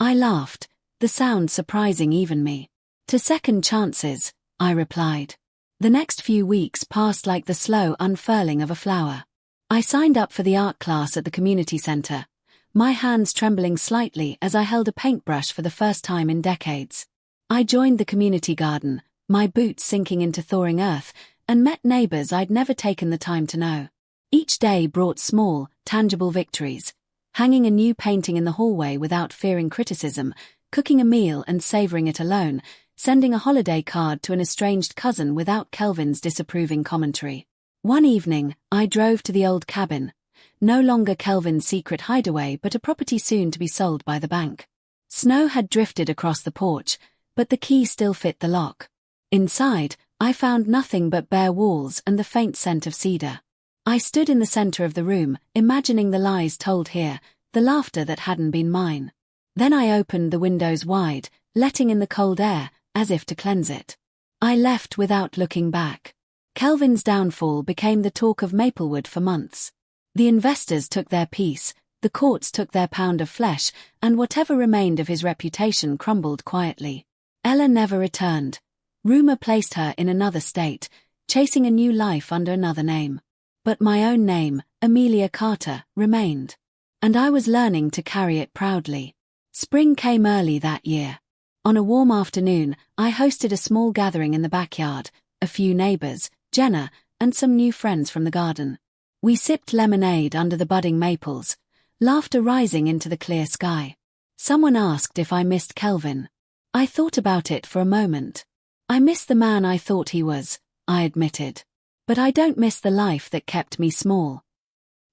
I laughed, the sound surprising even me. "To second chances," I replied. The next few weeks passed like the slow unfurling of a flower. I signed up for the art class at the community center, my hands trembling slightly as I held a paintbrush for the first time in decades. I joined the community garden, my boots sinking into thawing earth, and met neighbors I'd never taken the time to know. Each day brought small, tangible victories: hanging a new painting in the hallway without fearing criticism, cooking a meal and savoring it alone, sending a holiday card to an estranged cousin without Kelvin's disapproving commentary. One evening, I drove to the old cabin, no longer Kelvin's secret hideaway but a property soon to be sold by the bank. Snow had drifted across the porch, but the key still fit the lock. Inside, I found nothing but bare walls and the faint scent of cedar. I stood in the center of the room, imagining the lies told here, the laughter that hadn't been mine. Then I opened the windows wide, letting in the cold air, as if to cleanse it. I left without looking back. Kelvin's downfall became the talk of Maplewood for months. The investors took their piece, the courts took their pound of flesh, and whatever remained of his reputation crumbled quietly. Ella never returned. Rumor placed her in another state, chasing a new life under another name. But my own name, Amelia Carter, remained. And I was learning to carry it proudly. Spring came early that year. On a warm afternoon, I hosted a small gathering in the backyard, a few neighbors, Jenna, and some new friends from the garden. We sipped lemonade under the budding maples, laughter rising into the clear sky. Someone asked if I missed Kelvin. I thought about it for a moment. "I miss the man I thought he was," I admitted. "But I don't miss the life that kept me small."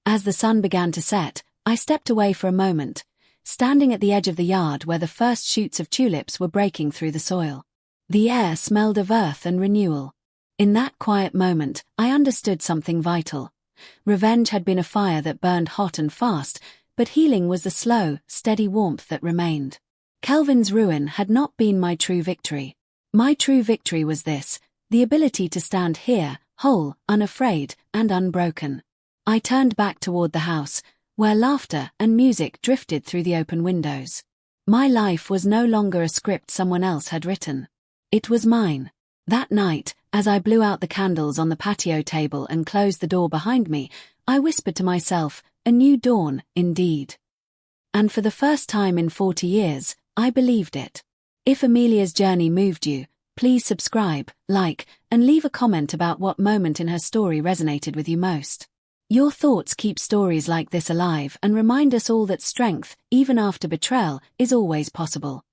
As the sun began to set, I stepped away for a moment, standing at the edge of the yard where the first shoots of tulips were breaking through the soil. The air smelled of earth and renewal. In that quiet moment, I understood something vital. Revenge had been a fire that burned hot and fast, but healing was the slow, steady warmth that remained. Kelvin's ruin had not been my true victory. My true victory was this: the ability to stand here, whole, unafraid, and unbroken. I turned back toward the house, where laughter and music drifted through the open windows. My life was no longer a script someone else had written. It was mine. That night, as I blew out the candles on the patio table and closed the door behind me, I whispered to myself, "A new dawn, indeed." And for the first time in 40 years, I believed it. If Amelia's journey moved you, please subscribe, like, and leave a comment about what moment in her story resonated with you most. Your thoughts keep stories like this alive and remind us all that strength, even after betrayal, is always possible.